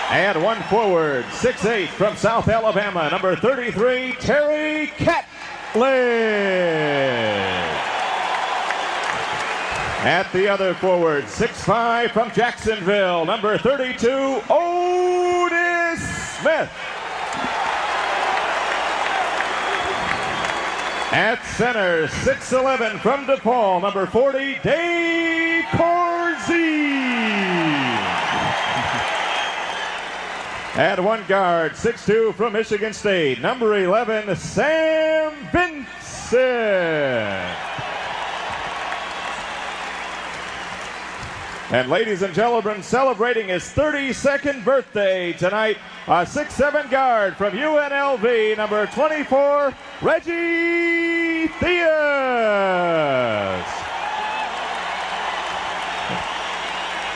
And one forward, 6'8" from South Alabama, number 33, Terry Catlett. At the other forward, 6'5" from Jacksonville, number 32, Otis Smith. At center, 6'11" from DePaul, number 40, Dave Corzine. At one guard, 6'2" from Michigan State, number 11, Sam Vincent. And ladies and gentlemen, celebrating his 32nd birthday tonight, a 6'7" guard from UNLV, number 24, Reggie Theus.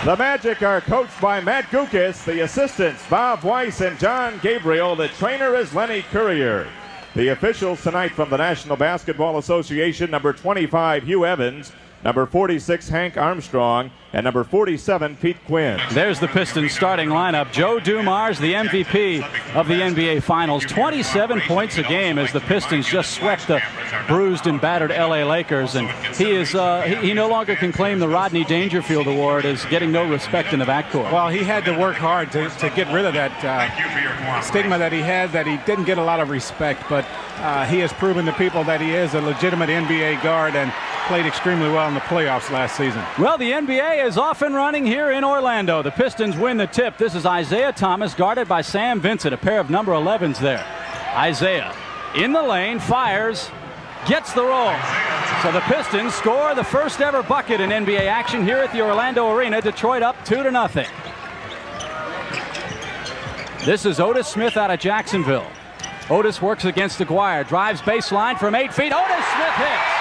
The Magic are coached by Matt Gukas, the assistants Bob Weiss and John Gabriel. The trainer is Lenny Courier. The officials tonight from the National Basketball Association, number 25, Hugh Evans, number 46, Hank Armstrong, and number 47, Pete Quinn. There's the Pistons starting lineup. Joe Dumars, the MVP of the NBA Finals. 27 points a game as the Pistons just swept the bruised and battered LA Lakers. And he no longer can claim the Rodney Dangerfield Award as getting no respect in the backcourt. Well, he had to work hard to get rid of that stigma that he had, that he didn't get a lot of respect. But he has proven to people that he is a legitimate NBA guard and played extremely well in the playoffs last season. Well, the NBA is off and running here in Orlando. The Pistons win the tip. This is Isiah Thomas guarded by Sam Vincent, a pair of number 11s there. Isiah in the lane, fires, gets the roll. So the Pistons score the first ever bucket in NBA action here at the Orlando Arena. Detroit up 2-0. This is Otis Smith out of Jacksonville. Otis works against Aguirre, drives baseline from 8 feet. Otis Smith hits.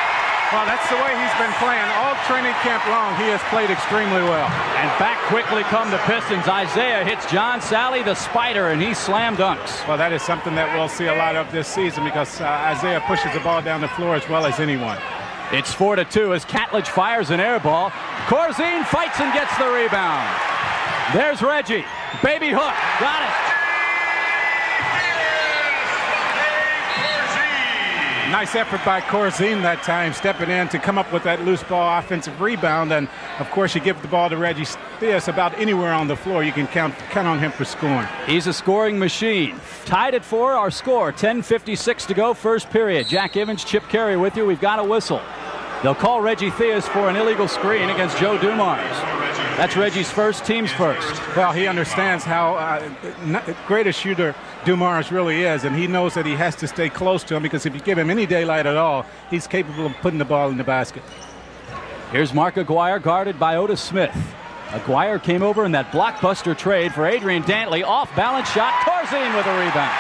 Well, that's the way he's been playing all training camp long. He has played extremely well. And back quickly come the Pistons. Isiah hits John Sally, the Spider, and he slam dunks. Well, that is something that we'll see a lot of this season because Isiah pushes the ball down the floor as well as anyone. It's 4-2 as Catlett fires an air ball. Corzine fights and gets the rebound. There's Reggie. Baby hook. Got it. Nice effort by Corzine that time, stepping in to come up with that loose ball offensive rebound. And, of course, you give the ball to Reggie Theus about anywhere on the floor. You can count on him for scoring. He's a scoring machine. Tied at 4, our score. 10:56 to go, first period. Jack Evans, Chip Carey with you. We've got a whistle. They'll call Reggie Theus for an illegal screen against Joe Dumars. That's Reggie's first, team's first. Well, he understands how great a shooter Dumars really is, and he knows that he has to stay close to him because if you give him any daylight at all, he's capable of putting the ball in the basket. Here's Mark Aguirre guarded by Otis Smith. Aguirre came over in that blockbuster trade for Adrian Dantley. Off-balance shot. Corzine with a rebound.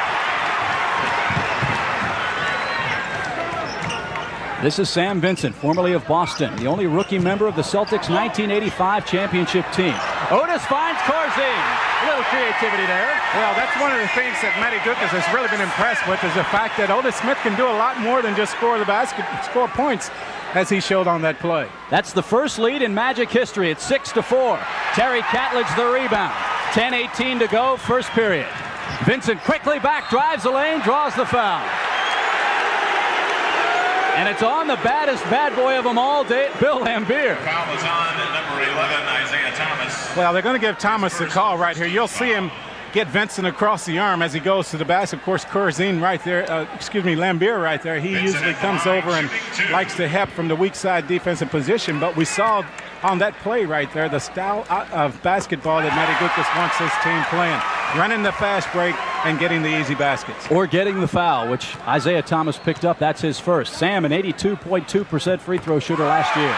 This is Sam Vincent, formerly of Boston, the only rookie member of the Celtics' 1985 championship team. Otis finds Corzine. A little creativity there. Well, that's one of the things that Matty Gukas has really been impressed with is the fact that Otis Smith can do a lot more than just score the basket, score points, as he showed on that play. That's the first lead in Magic history. It's 6-4. Terry Catlett's the rebound. 10:18 to go, first period. Vincent quickly back, drives the lane, draws the foul. And it's on the baddest bad boy of them all, Bill Laimbeer. Foul is on number 11, Isiah Thomas. Well, they're going to give Thomas the call right here. You'll see him get Vincent across the arm as he goes to the basket. Of course, Corzine right there, Laimbeer right there. He usually comes over and likes to help from the weak side defensive position. But we saw on that play right there the style of basketball that Matty Gukas wants his team playing. Running the fast break and getting the easy baskets. Or getting the foul, which Isiah Thomas picked up. That's his first. Sam, an 82.2% free throw shooter last year.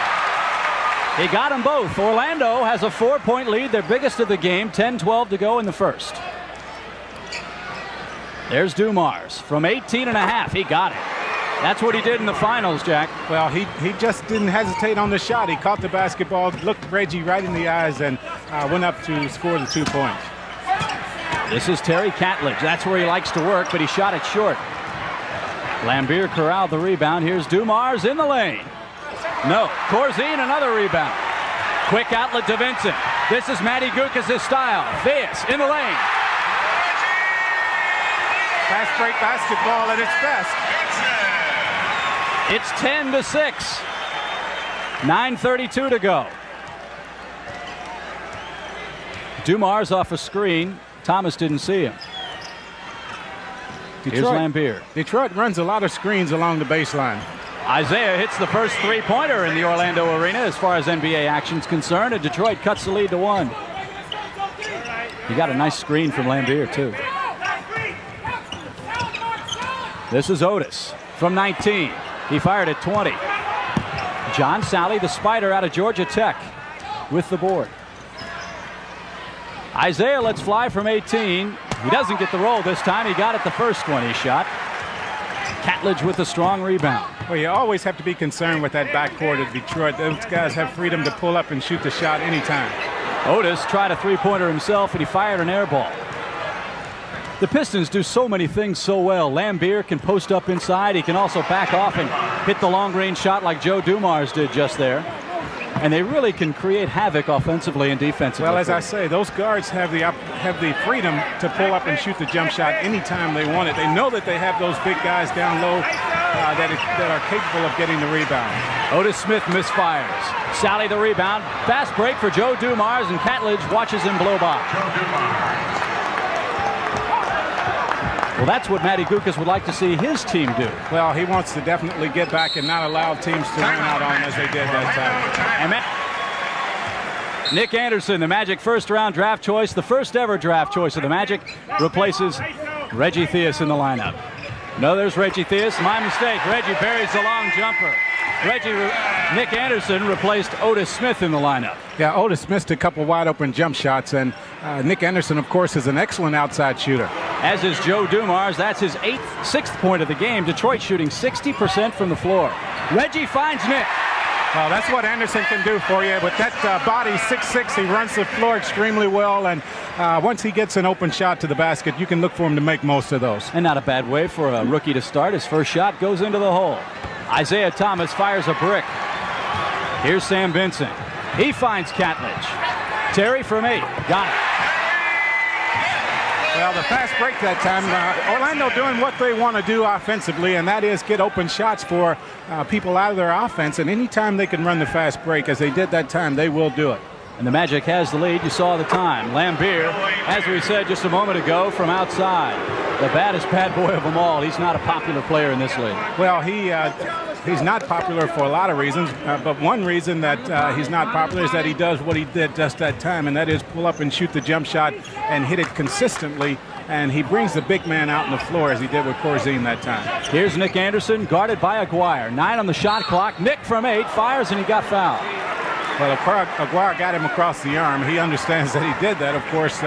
He got them both. Orlando has a 4-point lead, their biggest of the game. 10-12 to go in the first. There's Dumars from 18.5. He got it. That's what he did in the finals, Jack. Well, he just didn't hesitate on the shot. He caught the basketball, looked Reggie right in the eyes, and went up to score the 2 points. This is Terry Catlett. That's where he likes to work, but he shot it short. Laimbeer corralled the rebound. Here's Dumars in the lane. No. Corzine, another rebound. Quick outlet to Vincent. This is Matty Gukas' style. Theus in the lane. Fast break basketball at its best. It's 10-6. 9:32 to go. Dumars off a screen. Thomas didn't see him. Here's Laimbeer. Detroit runs a lot of screens along the baseline. Isiah hits the first three-pointer in the Orlando arena as far as NBA action's concerned, and Detroit cuts the lead to 1. He got a nice screen from Laimbeer, too. This is Otis from 19. He fired at 20. John Sally, the Spider out of Georgia Tech, with the board. Isiah lets fly from 18. He doesn't get the roll this time. He got it the first one he shot. Catledge with a strong rebound. Well, you always have to be concerned with that backcourt of Detroit. Those guys have freedom to pull up and shoot the shot anytime. Otis tried a three-pointer himself, and he fired an air ball. The Pistons do so many things so well. Laimbeer can post up inside. He can also back off and hit the long-range shot like Joe Dumars did just there. And they really can create havoc offensively and defensively. Well, as I say, those guards have the freedom to pull up and shoot the jump shot anytime they want it. They know that they have those big guys down low that are capable of getting the rebound. Otis Smith misfires. Sally the rebound. Fast break for Joe Dumars, and Catledge watches him blow by. Well, that's what Matty Gukas would like to see his team do. Well, he wants to definitely get back and not allow teams to run out on him as they did that time. And Nick Anderson, the Magic first-round draft choice, the first-ever draft choice of the Magic, replaces Reggie Theus in the lineup. No, there's Reggie Theus. My mistake. Reggie buries the long jumper. Nick Anderson replaced Otis Smith in the lineup. Yeah, Otis missed a couple wide-open jump shots, and Nick Anderson, of course, is an excellent outside shooter. As is Joe Dumars. That's his sixth point of the game. Detroit shooting 60% from the floor. Reggie finds Nick. Well, that's what Anderson can do for you. With that body, 6'6", he runs the floor extremely well, and once he gets an open shot to the basket, you can look for him to make most of those. And not a bad way for a rookie to start. His first shot goes into the hole. Isiah Thomas fires a brick. Here's Sam Vincent. He finds Catledge. Terry from 8. Got it. Well, the fast break that time, Orlando doing what they want to do offensively, and that is get open shots for people out of their offense. And anytime they can run the fast break, as they did that time, they will do it. And the Magic has the lead. You saw the time. Laimbeer, as we said just a moment ago, from outside. The baddest bad boy of them all. He's not a popular player in this league. Well, he's not popular for a lot of reasons, but one reason that he's not popular is that he does what he did just that time, and that is pull up and shoot the jump shot and hit it consistently, and he brings the big man out on the floor as he did with Corzine that time. Here's Nick Anderson, guarded by Aguirre. 9 on the shot clock. Nick from 8 fires, and he got fouled. Well, Aguirre got him across the arm. He understands that he did that. Of course,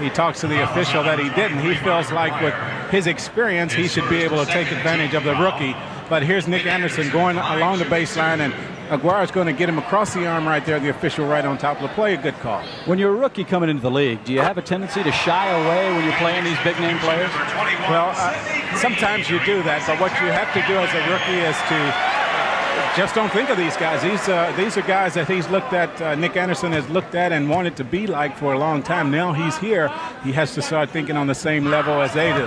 he talks to the official that he didn't. He feels like with his experience, he should be able to take advantage of the rookie. But here's Nick Anderson going along the baseline, and Aguirre's going to get him across the arm right there. The official right on top of the play. A good call. When you're a rookie coming into the league, do you have a tendency to shy away when you're playing these big-name players? Well, sometimes you do that, but what you have to do as a rookie is to just don't think of these guys. These are guys that he's looked at, Nick Anderson has looked at and wanted to be like for a long time. Now he's here. He has to start thinking on the same level as they do.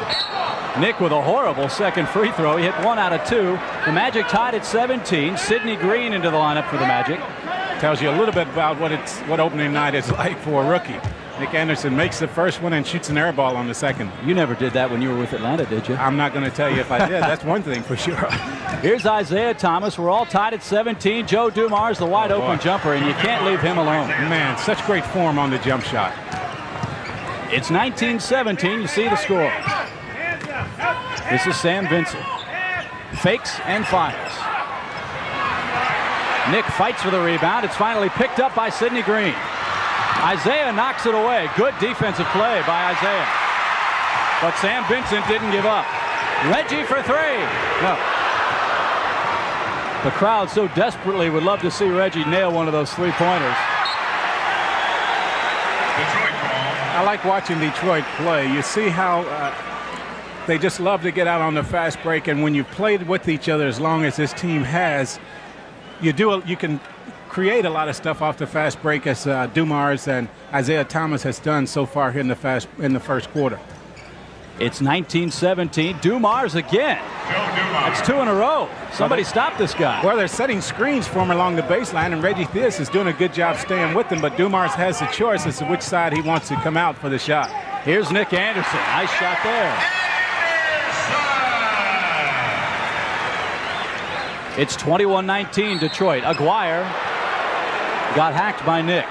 Nick with a horrible second free throw. He hit 1 out of 2. The Magic tied at 17. Sidney Green into the lineup for the Magic. Tells you a little bit about what opening night is like for a rookie. Nick Anderson makes the first one and shoots an air ball on the second. You never did that when you were with Atlanta, did you? I'm not going to tell you if I did. That's one thing for sure. Here's Isiah Thomas. We're all tied at 17. Joe Dumars, the wide open jumper, and you can't leave him alone. Man, such great form on the jump shot. It's 19-17. You see the score. This is Sam Vincent. Fakes and fires. Nick fights for the rebound. It's finally picked up by Sidney Green. Isiah knocks it away. Good defensive play by Isiah. But Sam Vincent didn't give up. Reggie for 3. No. The crowd so desperately would love to see Reggie nail one of those three-pointers. I like watching Detroit play. You see how they just love to get out on the fast break, and when you've played with each other as long as this team has, you can create a lot of stuff off the fast break, as Dumars and Isiah Thomas has done so far here in the first quarter. It's 19-17. Dumars again. That's 2 in a row. Somebody stop this guy. Well, they're setting screens for him along the baseline, and Reggie Theus is doing a good job staying with him, but Dumars has the choice as to which side he wants to come out for the shot. Here's Nick Anderson. Nice shot there. It's 21-19 Detroit. Aguirre got hacked by Nick.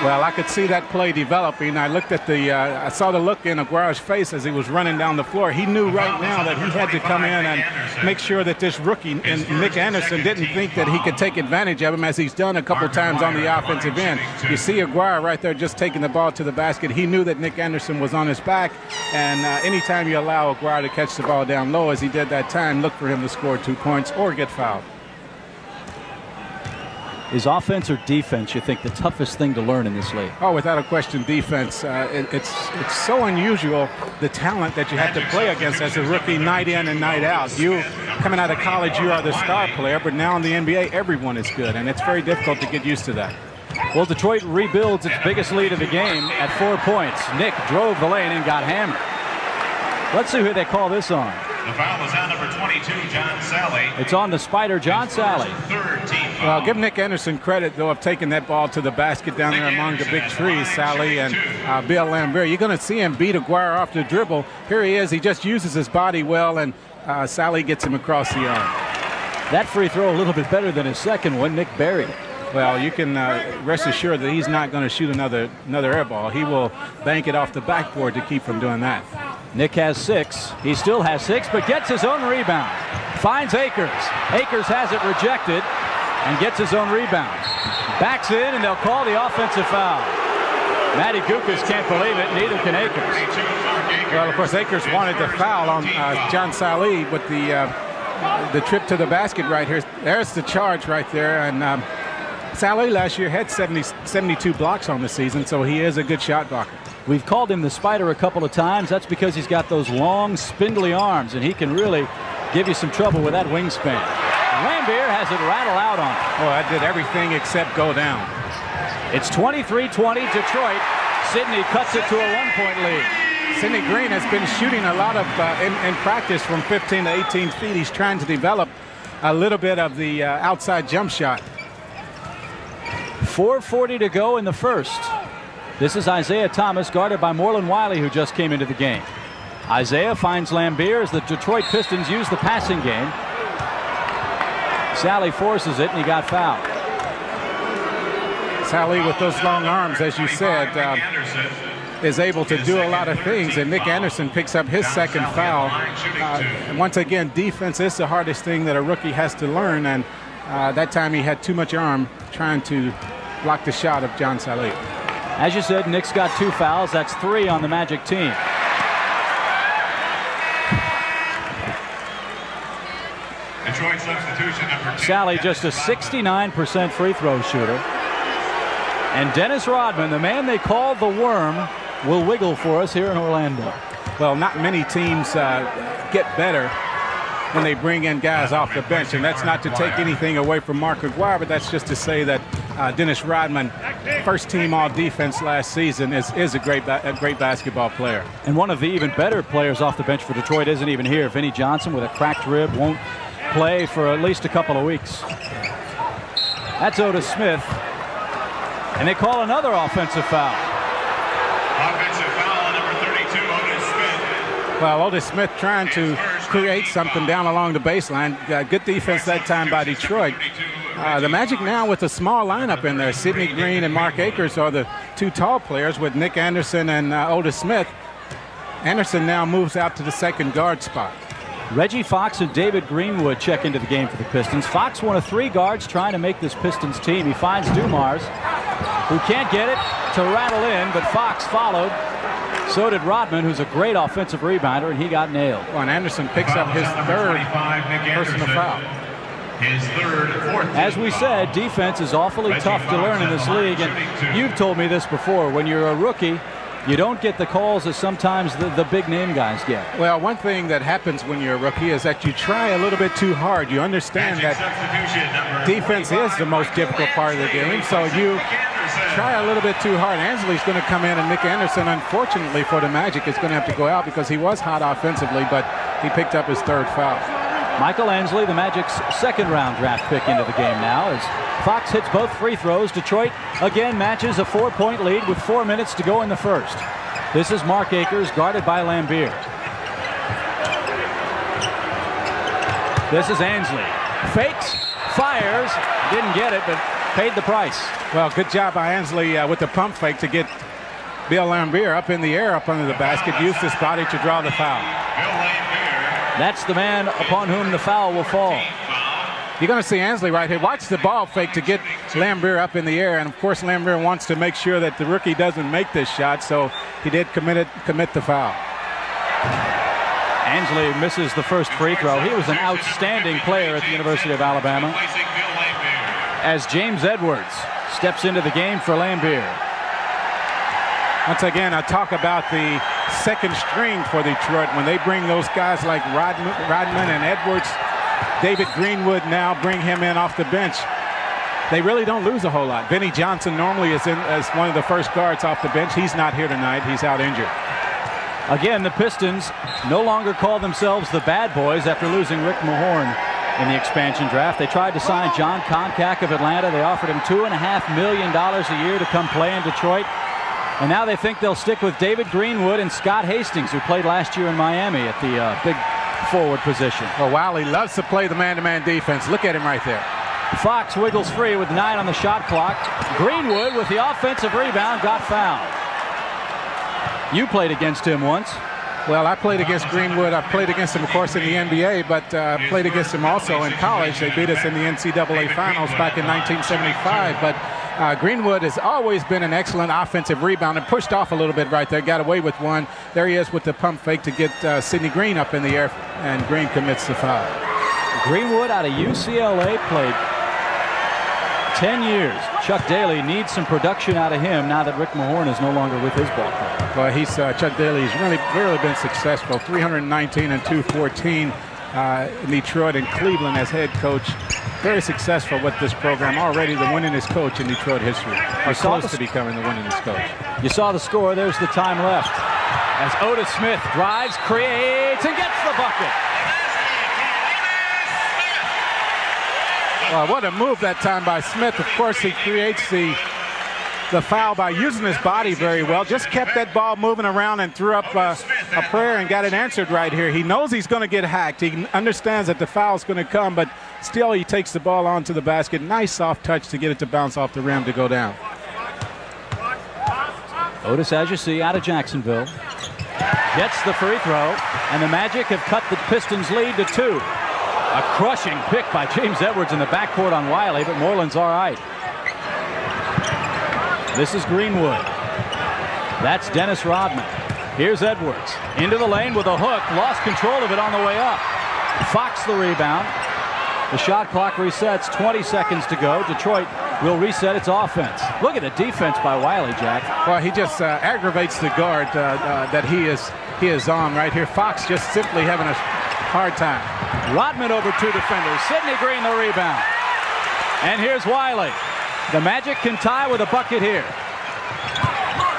Well, I could see that play developing. I looked at I saw the look in Aguirre's face as he was running down the floor. He knew right now that he had to come in and make sure that this rookie, and Nick Anderson, didn't think that he could take advantage of him, as he's done a couple times on the offensive end. You see Aguirre right there just taking the ball to the basket. He knew that Nick Anderson was on his back, and anytime you allow Aguirre to catch the ball down low, as he did that time, look for him to score 2 points or get fouled. Is offense or defense, you think, the toughest thing to learn in this league? Oh, without a question, defense. It's so unusual, the talent that you have to play against as a rookie, night in and night out. You, coming out of college, you are the star player, but now in the NBA, everyone is good, and it's very difficult to get used to that. Well, Detroit rebuilds its biggest lead of the game at 4 points. Nick drove the lane and got hammered. Let's see who they call this on. The foul is on number 22, John Sally. It's on the Spider, John Sally. Third team foul. Well, give Nick Anderson credit, though, of taking that ball to the basket down there among the big trees, Sally and Bill Laimbeer. You're going to see him beat Aguirre off the dribble. Here he is. He just uses his body well, and Sally gets him across the arm. That free throw a little bit better than his second one. Nick buried it. Well, you can rest assured that he's not going to shoot another air ball. He will bank it off the backboard to keep from doing that. Nick has 6. He still has 6, but gets his own rebound. Finds Akers. Akers has it rejected and gets his own rebound. Backs in, and they'll call the offensive foul. Matty Gukas can't believe it. Neither can Akers. Well, of course, Akers wanted the foul on John Sally with the trip to the basket right here. There's the charge right there, and Sally last year had 72 blocks on the season, so he is a good shot blocker. We've called him the Spider a couple of times. That's because he's got those long, spindly arms, and he can really give you some trouble with that wingspan. Laimbeer has it rattle out on him. Oh, that did everything except go down. It's 23-20 Detroit. Sidney cuts it to a 1-point lead. Sidney Green has been shooting a lot of in practice from 15 to 18 feet. He's trying to develop a little bit of the outside jump shot. 4:40 to go in the first. This is Isiah Thomas, guarded by Morlon Wiley, who just came into the game. Isiah finds Laimbeer as the Detroit Pistons use the passing game. Sally forces it, and he got fouled. Sally, with those long arms, as you said, is able to do a lot of things, and Nick Anderson picks up his second foul. And once again, defense is the hardest thing that a rookie has to learn, and that time he had too much arm trying to block the shot of John Sally. As you said, Nick's got 2 fouls. That's 3 on the Magic team. Detroit substitution number 2. Sally just a 69% free throw shooter. And Dennis Rodman, the man they call the Worm, will wiggle for us here in Orlando. Well, not many teams get better when they bring in guys off the bench, and that's not to take anything away from Mark Aguirre, but that's just to say that Dennis Rodman, first team all defense last season, is a great basketball player. And one of the even better players off the bench for Detroit isn't even here. Vinnie Johnson with a cracked rib won't play for at least a couple of weeks. That's Otis Smith. And they call another offensive foul. Offensive foul on number 32, Otis Smith. Well, Otis Smith trying to create something down along the baseline. Good defense that time by Detroit. The Magic now with a small lineup in there. Sidney Green and Mark Akers are the 2 tall players with Nick Anderson and Otis Smith. Anderson now moves out to the second guard spot. Reggie Fox and David Greenwood check into the game for the Pistons. Fox, one of 3 guards trying to make this Pistons team. He finds Dumars, who can't get it to rattle in, but Fox followed. So did Rodman, who's a great offensive rebounder, and he got nailed. Well, and Anderson picks up his third personal foul. His third, fourth. As we said, defense is awfully tough to learn in this league, and you've told me this before. When you're a rookie, you don't get the calls that sometimes the big name guys get. Well, one thing that happens when you're a rookie is that you try a little bit too hard. You understand that defense is the most difficult part of the game, so you try a little bit too hard. Ansley's going to come in, and Nick Anderson, unfortunately for the Magic, is going to have to go out because he was hot offensively, but he picked up his 3rd foul. Michael Ansley, the Magic's 2nd-round draft pick, into the game now as Fox hits both free throws. Detroit again matches a 4-point lead with 4 minutes to go in the first. This is Mark Akers, guarded by Laimbeer. This is Ansley. Fakes, fires, didn't get it, but paid the price. Well, good job by Ansley with the pump fake to get Bill Laimbeer up in the air, up under the basket, used his body to draw the foul. That's the man upon whom the foul will fall. You're going to see Ansley right here. Watch the ball fake to get Laimbeer up in the air, and of course Laimbeer wants to make sure that the rookie doesn't make this shot, so he did commit the foul. Ansley misses the first free throw. He was an outstanding player at the University of Alabama. As James Edwards steps into the game for Laimbeer. Once again, I talk about the second string for Detroit. When they bring those guys like Rodman and Edwards, David Greenwood now bring him in off the bench, they really don't lose a whole lot. Vinnie Johnson normally is in as one of the first guards off the bench. He's not here tonight. He's out injured. Again, the Pistons no longer call themselves the Bad Boys after losing Rick Mahorn in the expansion draft. They tried to sign John Koncak of Atlanta. They offered him $2.5 million a year to come play in Detroit. And now they think they'll stick with David Greenwood and Scott Hastings, who played last year in Miami at the big forward position. Well, Wiley loves to play the man-to-man defense. Look at him right there. Fox wiggles free with 9 on the shot clock. Greenwood with the offensive rebound got fouled. You played against him once. Well, I played against Greenwood. I played against him, of course, in the NBA, but played against him also in college. They beat us in the NCAA Finals back in 1975. But Greenwood has always been an excellent offensive rebounder. Pushed off a little bit right there. Got away with one. There he is with the pump fake to get Sidney Green up in the air, and Green commits the foul. Greenwood out of UCLA, played 10 years. Chuck Daly needs some production out of him now that Rick Mahorn is no longer with his ball club. Well, Chuck Daly's really been successful. 319 and 214 in Detroit and Cleveland as head coach. Very successful with this program. Already the winningest coach in Detroit history. Or close to becoming the winningest coach. You saw the score. There's the time left. As Otis Smith drives, creates, and gets the bucket. What a move that time by Smith. Of course, he creates the foul by using his body very well. Just kept that ball moving around and threw up a prayer and got it answered right here. He knows he's going to get hacked. He understands that the foul's going to come, but still he takes the ball onto the basket. Nice soft touch to get it to bounce off the rim to go down. Otis, as you see, out of Jacksonville, gets the free throw, and the Magic have cut the Pistons' lead to 2. A crushing pick by James Edwards in the backcourt on Wiley, but Moreland's all right. This is Greenwood. That's Dennis Rodman. Here's Edwards. Into the lane with a hook. Lost control of it on the way up. Fox the rebound. The shot clock resets. 20 seconds to go. Detroit will reset its offense. Look at the defense by Wiley, Jack. Well, he just aggravates the guard that he is on right here. Fox just simply having a hard time. Rodman over 2 defenders. Sidney Green the rebound. And here's Wiley. The Magic can tie with a bucket here.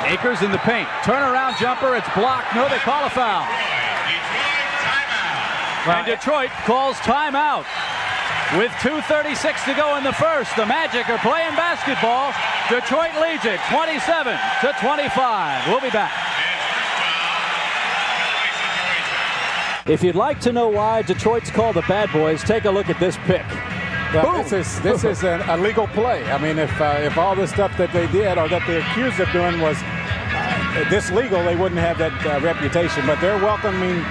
Akers in the paint. Turnaround jumper. It's blocked. No, they call a foul. And Detroit calls timeout. With 2:36 to go in the first, the Magic are playing basketball. Detroit leads it 27-25. We'll be back. If you'd like to know why Detroit's called the Bad Boys, take a look at this pick. Well, this is a legal play. I mean, if all the stuff that they did or that they're accused of doing was this legal, they wouldn't have that reputation. But they're welcoming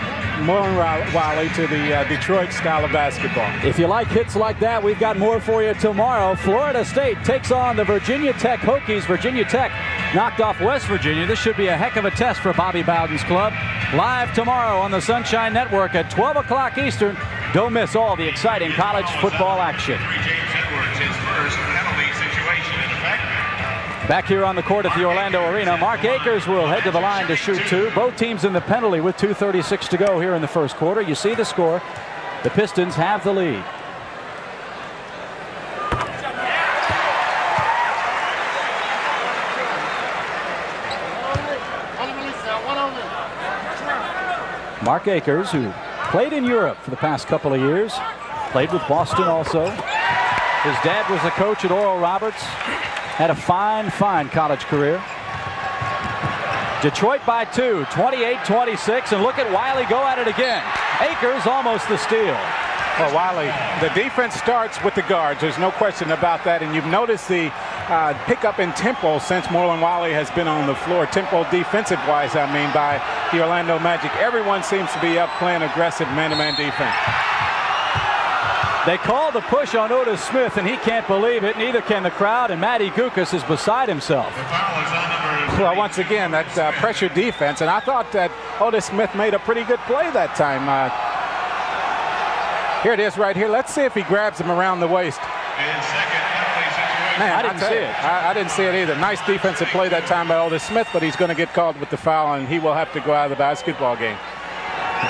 more Wiley to the Detroit style of basketball. If you like hits like that, we've got more for you tomorrow. Florida State takes on the Virginia Tech Hokies. Virginia Tech knocked off West Virginia. This should be a heck of a test for Bobby Bowden's club. Live tomorrow on the Sunshine Network at 12 o'clock Eastern. Don't miss all the exciting college football action. Back here on the court at the Orlando Arena, Mark Akers will head to the line to shoot 2. Both teams in the penalty with 2:36 to go here in the first quarter. You see the score. The Pistons have the lead. Mark Akers, who played in Europe for the past couple of years, played with Boston also. His dad was a coach at Oral Roberts. Had a fine college career. Detroit by 2, 28-26, and look at Wiley go at it again. Akers almost the steal. Well, Wiley, the defense starts with the guards. There's no question about that. And you've noticed the pickup in tempo since Moreland Wiley has been on the floor. Tempo defensive-wise, I mean, by the Orlando Magic. Everyone seems to be up playing aggressive man-to-man defense. They call the push on Otis Smith, and he can't believe it. Neither can the crowd, and Matty Gukas is beside himself. Well, once again, that pressure defense, and I thought that Otis Smith made a pretty good play that time. Here it is right here. Let's see if he grabs him around the waist. Man, I didn't see it. I didn't see it either. Nice defensive play that time by Otis Smith, but he's going to get called with the foul, and he will have to go out of the basketball game.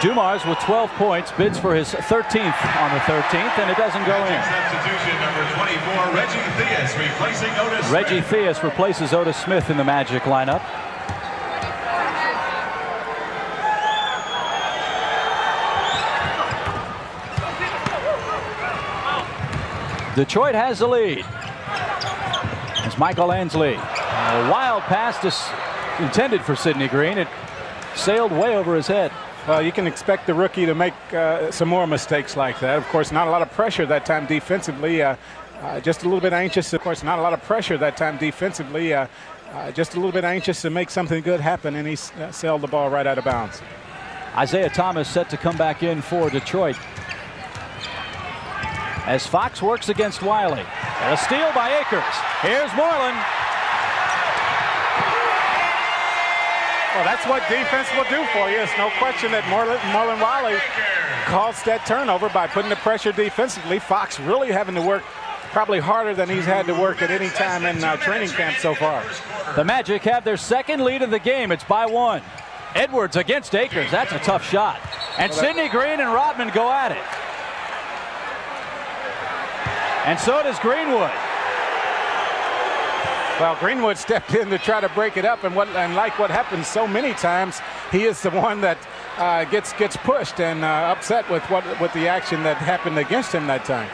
Dumars with 12 points, bids for his 13th on the 13th, and it doesn't go in. Substitution number 24, Reggie Theus, replacing Otis Reggie Smith. Theus replaces Otis Smith in the Magic lineup. Detroit has the lead. It's Michael Ansley. A wild pass intended for Sidney Green. It sailed way over his head. Well, you can expect the rookie to make some more mistakes like that. Of course, not a lot of pressure that time defensively. Just a little bit anxious. Of course, not a lot of pressure that time defensively. Just a little bit anxious to make something good happen, and he sailed the ball right out of bounds. Isiah Thomas set to come back in for Detroit. As Fox works against Wiley. And a steal by Akers. Here's Moreland. Well, that's what defense will do for you. It's no question that Moreland Wiley caused that turnover by putting the pressure defensively. Fox really having to work probably harder than he's had to work at any time in training camp so far. The Magic have their second lead of the game. It's by 1. Edwards against Akers. That's a tough shot. And Sidney Green and Rodman go at it. And so does Greenwood. Well, Greenwood stepped in to try to break it up, and like what happens so many times, he is the one that gets pushed and upset with the action that happened against him that time.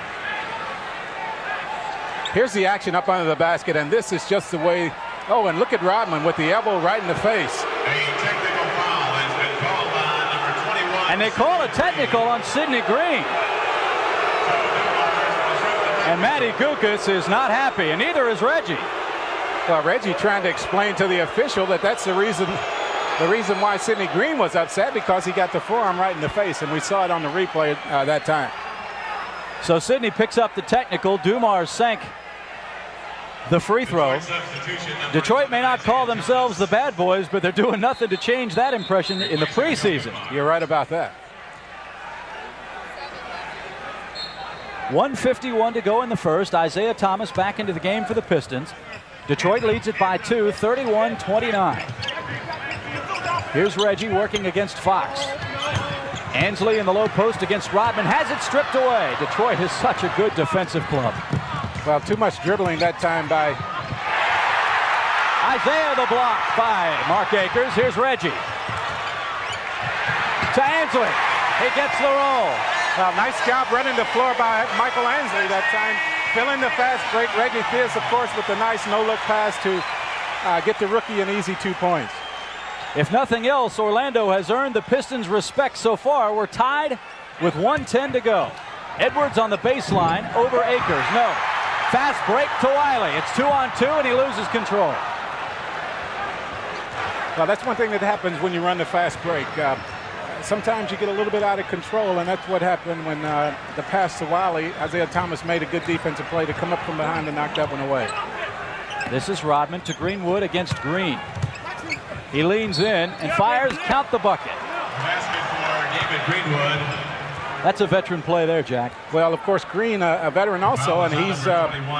Here's the action up under the basket, and this is just the way. Oh, and look at Rodman with the elbow right in the face. A technical foul has been called on number 21. And they call a technical on Sidney Green. And Matty Gukas is not happy, and neither is Reggie. Well, Reggie trying to explain to the official that that's the reason why Sidney Green was upset, because he got the forearm right in the face, and we saw it on the replay that time. So Sidney picks up the technical. Dumars sank the free throw. Detroit may not call themselves the bad boys, but they're doing nothing to change that impression in the preseason. You're right about that. 1:51 to go in the first. Isiah Thomas back into the game for the Pistons. Detroit leads it by 2, 31-29. Here's Reggie working against Fox. Ansley in the low post against Rodman, has it stripped away. Detroit is such a good defensive club. Well, too much dribbling that time by Isiah, the block by Mark Akers. Here's Reggie. To Ansley. He gets the roll. Well, nice job running the floor by Michael Ansley that time. Filling the fast break. Reggie Theus, of course, with the nice no-look pass to get the rookie an easy 2 points. If nothing else, Orlando has earned the Pistons' respect so far. We're tied with 1:10 to go. Edwards on the baseline over Akers. No. Fast break to Wiley. It's 2-on-2, and he loses control. Well, that's one thing that happens when you run the fast break. Sometimes you get a little bit out of control, and that's what happened when the pass to Wiley. Isiah Thomas made a good defensive play to come up from behind and knock that one away. This is Rodman to Greenwood against Green. He leans in and fires. Count the bucket. Basket for David Greenwood. That's a veteran play there, Jack. Well, of course, Green, a veteran also, and he's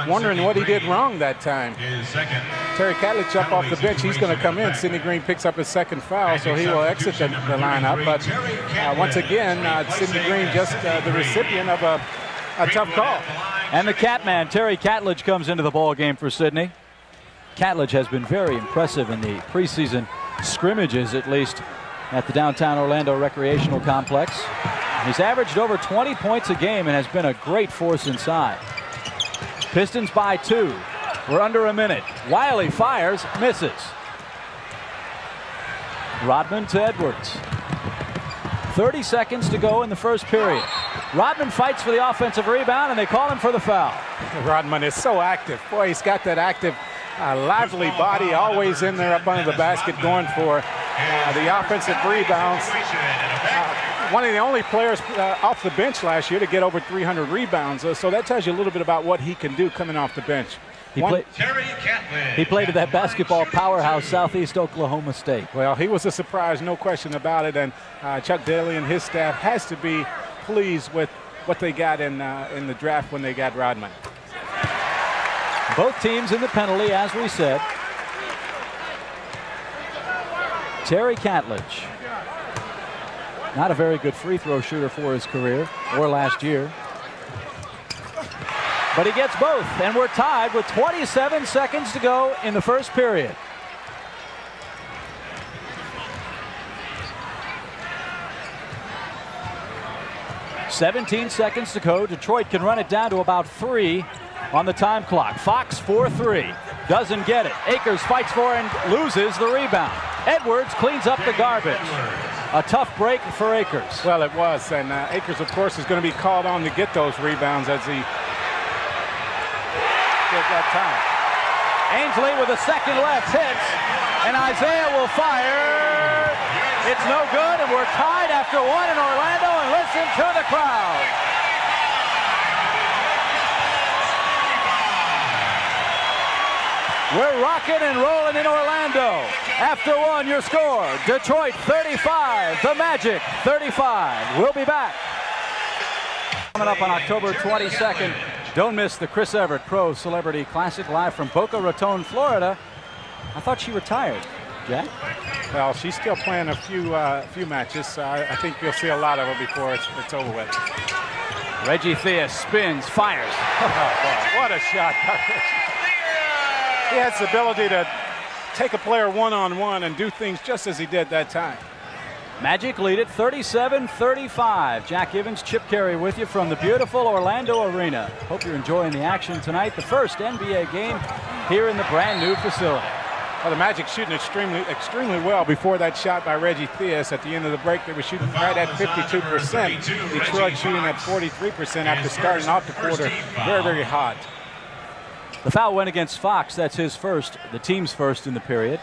wondering what he did wrong that time. His second. Terry Catledge up off the bench. He's going to come in. Sidney Green picks up his second foul, so he will exit the lineup. But once again, Sidney Green just the recipient of a tough call. And the Catman, Terry Catledge, comes into the ball game for Sidney. Catledge has been very impressive in the preseason scrimmages, at least. at the downtown Orlando Recreational Complex. He's averaged over 20 points a game and has been a great force inside. Pistons by 2. We're under a minute. Wiley fires, misses. Rodman to Edwards. 30 seconds to go in the first period. Rodman fights for the offensive rebound, and they call him for the foul. Rodman is so active. Boy, he's got that active, lively body, always in there up under the basket going for the offensive rebounds. One of the only players off the bench last year to get over 300 rebounds. So that tells you a little bit about what he can do coming off the bench. He played at that basketball powerhouse, Southeast Oklahoma State. Well, he was a surprise, no question about it. And Chuck Daly and his staff has to be pleased with what they got in the draft when they got Rodman. Both teams in the penalty, as we said. Terry Catledge. Not a very good free throw shooter for his career or last year. But he gets both, and we're tied with 27 seconds to go in the first period. "17 seconds to go. Detroit can run it down to about 3 on the time clock. Fox 4-3. Doesn't get it. Akers fights for and loses the rebound. Edwards cleans up the garbage. A tough break for Akers. Well, it was, and Akers, of course, is going to be called on to get those rebounds as he did that time. Ainsley with a second left hits, and Isiah will fire. It's no good, and we're tied after 1 in Orlando, and listen to the crowd. We're rocking and rolling in Orlando. After 1, your score, Detroit 35, the Magic 35. We'll be back. Coming up on October 22nd, don't miss the Chris Evert Pro Celebrity Classic live from Boca Raton, Florida. I thought she retired, Jack. Well, she's still playing a few matches. I think you'll see a lot of her before it's over with. Reggie Theus spins, fires. Oh, boy, what a shot. He has the ability to take a player one-on-one and do things just as he did that time. Magic lead it 37-35. Jack Evans, Chip Carey with you from the beautiful Orlando Arena. Hope you're enjoying the action tonight. The first NBA game here in the brand new facility. Well, the Magic shooting extremely well before that shot by Reggie Theus. At the end of the break, they were shooting right at 52%. Detroit shooting at 43% after starting off the quarter very, very hot. The foul went against Fox. That's his first, the team's first in the period.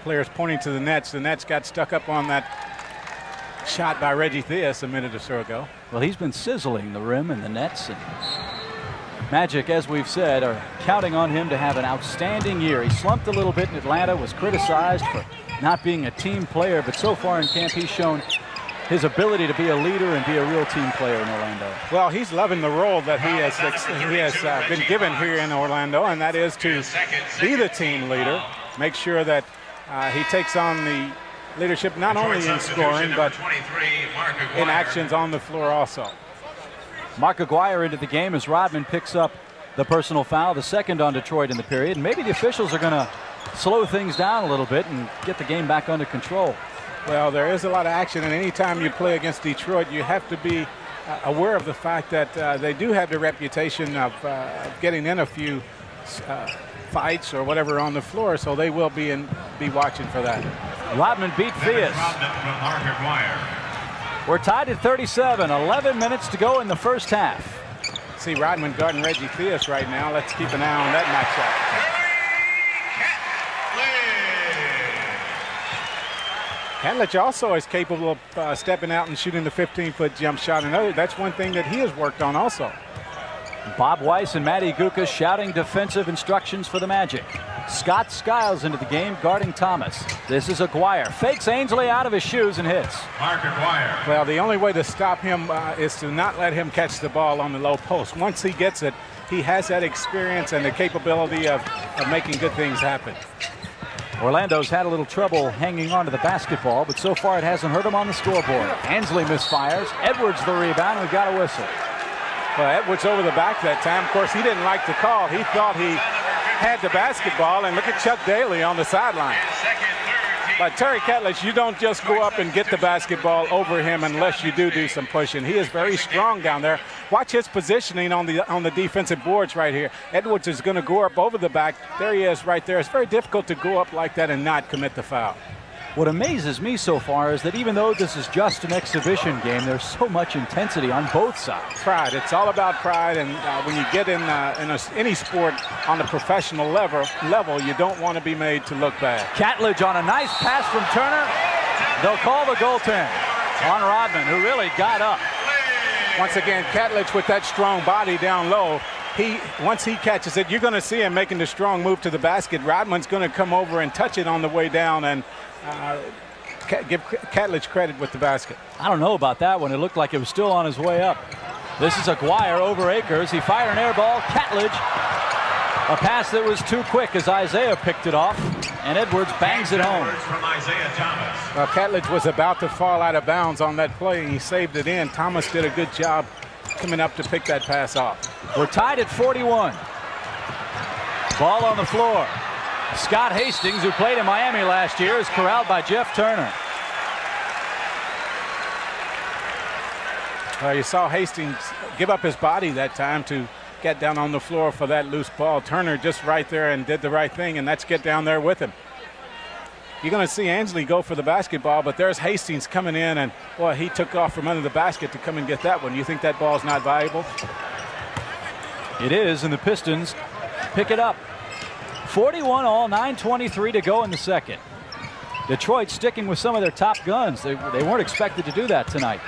Players pointing to the Nets. The Nets got stuck up on that shot by Reggie Theus a minute or so ago. Well, he's been sizzling the rim and the Nets. And Magic, as we've said, are counting on him to have an outstanding year. He slumped a little bit in Atlanta, was criticized for not being a team player, but so far in camp he's shown his ability to be a leader and be a real team player in Orlando. Well, he's loving the role that he has been given here in Orlando, and that is to be the team leader, make sure that he takes on the leadership not only in scoring but in actions on the floor also. Mark Aguirre into the game as Rodman picks up the personal foul, the second on Detroit in the period. And maybe the officials are going to slow things down a little bit and get the game back under control. Well, there is a lot of action, and anytime you play against Detroit, you have to be aware of the fact that they do have the reputation of getting in a few fights or whatever on the floor, so they will be watching for that. Rodman beat Theus. We're tied at 37, 11 minutes to go in the first half. See Rodman guarding Reggie Theus right now. Let's keep an eye on that matchup. Catledge also is capable of stepping out and shooting the 15-foot jump shot. And that's one thing that he has worked on also. Bob Weiss and Matty Gukas shouting defensive instructions for the Magic. Scott Skiles into the game guarding Thomas. This is Aguirre. Fakes Ainsley out of his shoes and hits. Mark Aguirre. Well, the only way to stop him is to not let him catch the ball on the low post. Once he gets it, he has that experience and the capability of making good things happen. Orlando's had a little trouble hanging on to the basketball, but so far it hasn't hurt him on the scoreboard. Ainsley misfires. Edwards the rebound. We've got a whistle. Well, Edwards over the back that time. Of course, he didn't like the call. He thought he had the basketball, and look at Chuck Daly on the sideline. But Terry Catlett, you don't just go up and get the basketball over him unless you do some pushing. He is very strong down there. Watch his positioning on the defensive boards right here. Edwards is going to go up over the back. There he is right there. It's very difficult to go up like that and not commit the foul. What amazes me so far is that even though this is just an exhibition game, there's so much intensity on both sides. Pride. It's all about pride, and when you get in any sport on the professional level, you don't want to be made to look bad. Catledge on a nice pass from Turner. They'll call the goaltend on Rodman, who really got up. Once again, Catledge with that strong body down low. Once he catches it, you're going to see him making the strong move to the basket. Rodman's going to come over and touch it on the way down and give Catledge credit with the basket. I don't know about that one. It looked like it was still on his way up. This is Aguirre over Akers. He fired an air ball. Catledge. A pass that was too quick as Isiah picked it off, and Edwards bangs it home. From Isiah Thomas. Well, Catledge was about to fall out of bounds on that play, and he saved it in. Thomas did a good job coming up to pick that pass off. We're tied at 41. Ball on the floor. Scott Hastings, who played in Miami last year, is corralled by Jeff Turner. You saw Hastings give up his body that time to get down on the floor for that loose ball. Turner just right there and did the right thing, and let's get down there with him. You're going to see Ansley go for the basketball, but there's Hastings coming in, and boy, he took off from under the basket to come and get that one. You think that ball's not valuable? It is, and the Pistons pick it up. 41 all, 9:23 to go in the second. Detroit sticking with some of their top guns. They weren't expected to do that tonight.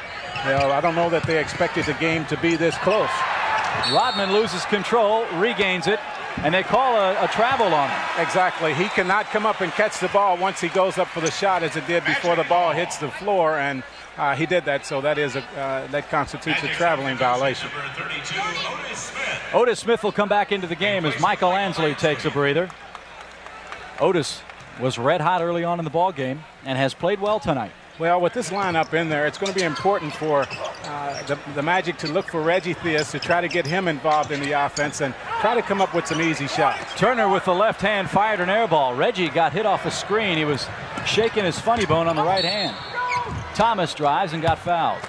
Well, I don't know that they expected the game to be this close. Rodman loses control, regains it, and they call a travel on him. Exactly. He cannot come up and catch the ball once he goes up for the shot, as it did before the ball hits the floor, and he did that, so that constitutes a traveling violation. Otis Smith will come back into the game as Michael Ansley takes a breather. Otis was red hot early on in the ball game and has played well tonight. Well, with this lineup in there, it's going to be important for the Magic to look for Reggie Theus to try to get him involved in the offense and try to come up with some easy shots. Turner with the left hand fired an air ball. Reggie got hit off a screen. He was shaking his funny bone on the right hand. Thomas drives and got fouled.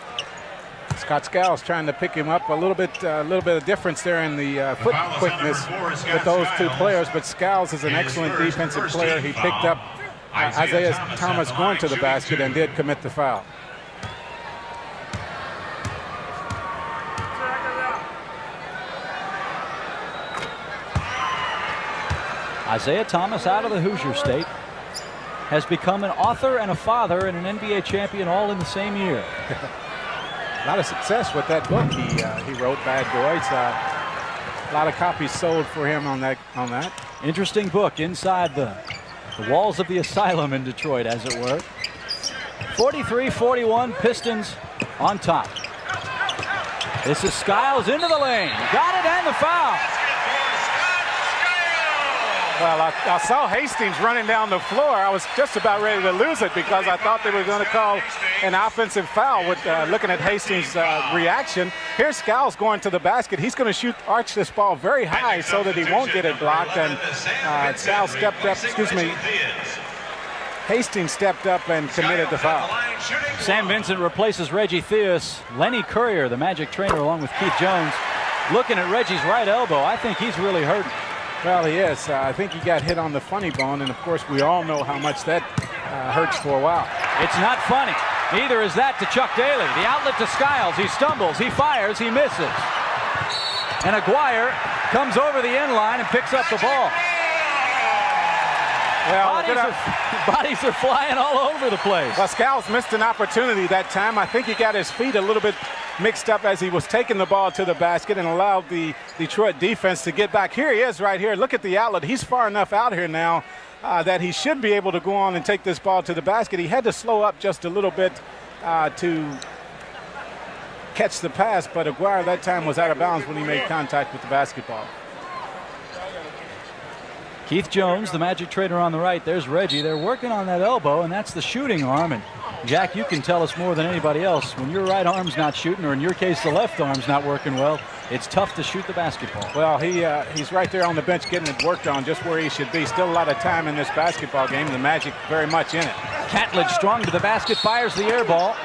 Scott Skiles trying to pick him up. A little bit of difference there in the foot quickness with those two players, but Skiles is an excellent defensive player. He picked up Isiah Thomas going to the basket and did commit the foul. Isiah Thomas, out of the Hoosier State, has become an author and a father and an NBA champion all in the same year. A lot of success with that book he wrote, Bad Boys. A lot of copies sold for him on that. Interesting book inside the walls of the asylum in Detroit, as it were. 43-41, Pistons on top. This is Skiles into the lane. Got it and the foul. Well, I saw Hastings running down the floor. I was just about ready to lose it because I thought they were going to call an offensive foul with looking at Hastings' reaction. Here's Skiles going to the basket. He's going to arch this ball very high so that he won't get it blocked. And Skiles stepped up, Hastings stepped up and committed the foul. Sam Vincent replaces Reggie Theus. Lenny Courier, the Magic trainer, along with Keith Jones, looking at Reggie's right elbow. I think he's really hurting. Well, he is. I think he got hit on the funny bone, and of course we all know how much that hurts for a while. It's not funny. Neither is that to Chuck Daly. The outlet to Skiles. He stumbles, he fires, he misses. And Aguirre comes over the end line and picks up the ball. Well, bodies are flying all over the place. Well, Skiles missed an opportunity that time. I think he got his feet a little bit mixed up as he was taking the ball to the basket and allowed the Detroit defense to get back. Here he is right here. Look at the outlet. He's far enough out here now that he should be able to go on and take this ball to the basket. He had to slow up just a little bit to catch the pass, but Aguirre that time was out of bounds when he made contact with the basketball. Keith Jones, the Magic trainer, on the right. There's Reggie. They're working on that elbow, and that's the shooting arm. And Jack, you can tell us more than anybody else. When your right arm's not shooting, or in your case, the left arm's not working well, It's tough to shoot the basketball. Well, he's right there on the bench getting it worked on, just where he should be. Still a lot of time in this basketball game. The Magic very much in it. Catledge strong to the basket, fires the air ball.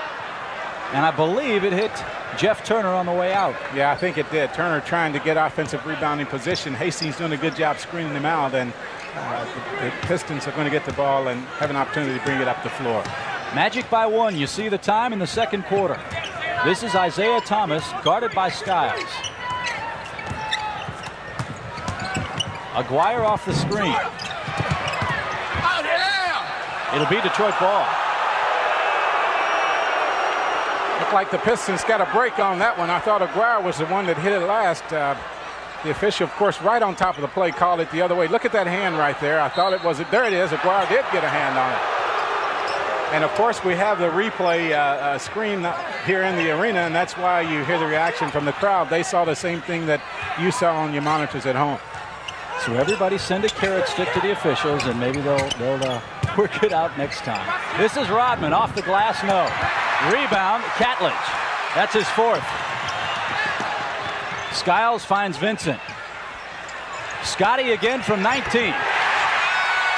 And I believe it hit Jeff Turner on the way out. Yeah, I think it did. Turner trying to get offensive rebounding position. Hastings doing a good job screening him out, and the Pistons are going to get the ball and have an opportunity to bring it up the floor. Magic by 1. You see the time in the second quarter. This is Isiah Thomas, guarded by Skiles. Aguirre off the screen. Oh, yeah! It'll be Detroit ball. Looked like the Pistons got a break on that one. I thought Aguirre was the one that hit it last. The official, of course, right on top of the play, called it the other way. Look at that hand right there. I thought it was it. There it is. Aguirre did get a hand on it. And, of course, we have the replay screen here in the arena, and that's why you hear the reaction from the crowd. They saw the same thing that you saw on your monitors at home. So everybody send a carrot stick to the officials, and maybe they'll work it out next time. This is Rodman off the glass, no. Rebound, Catledge. That's his 4th. Skiles finds Vincent. Scotty again from 19.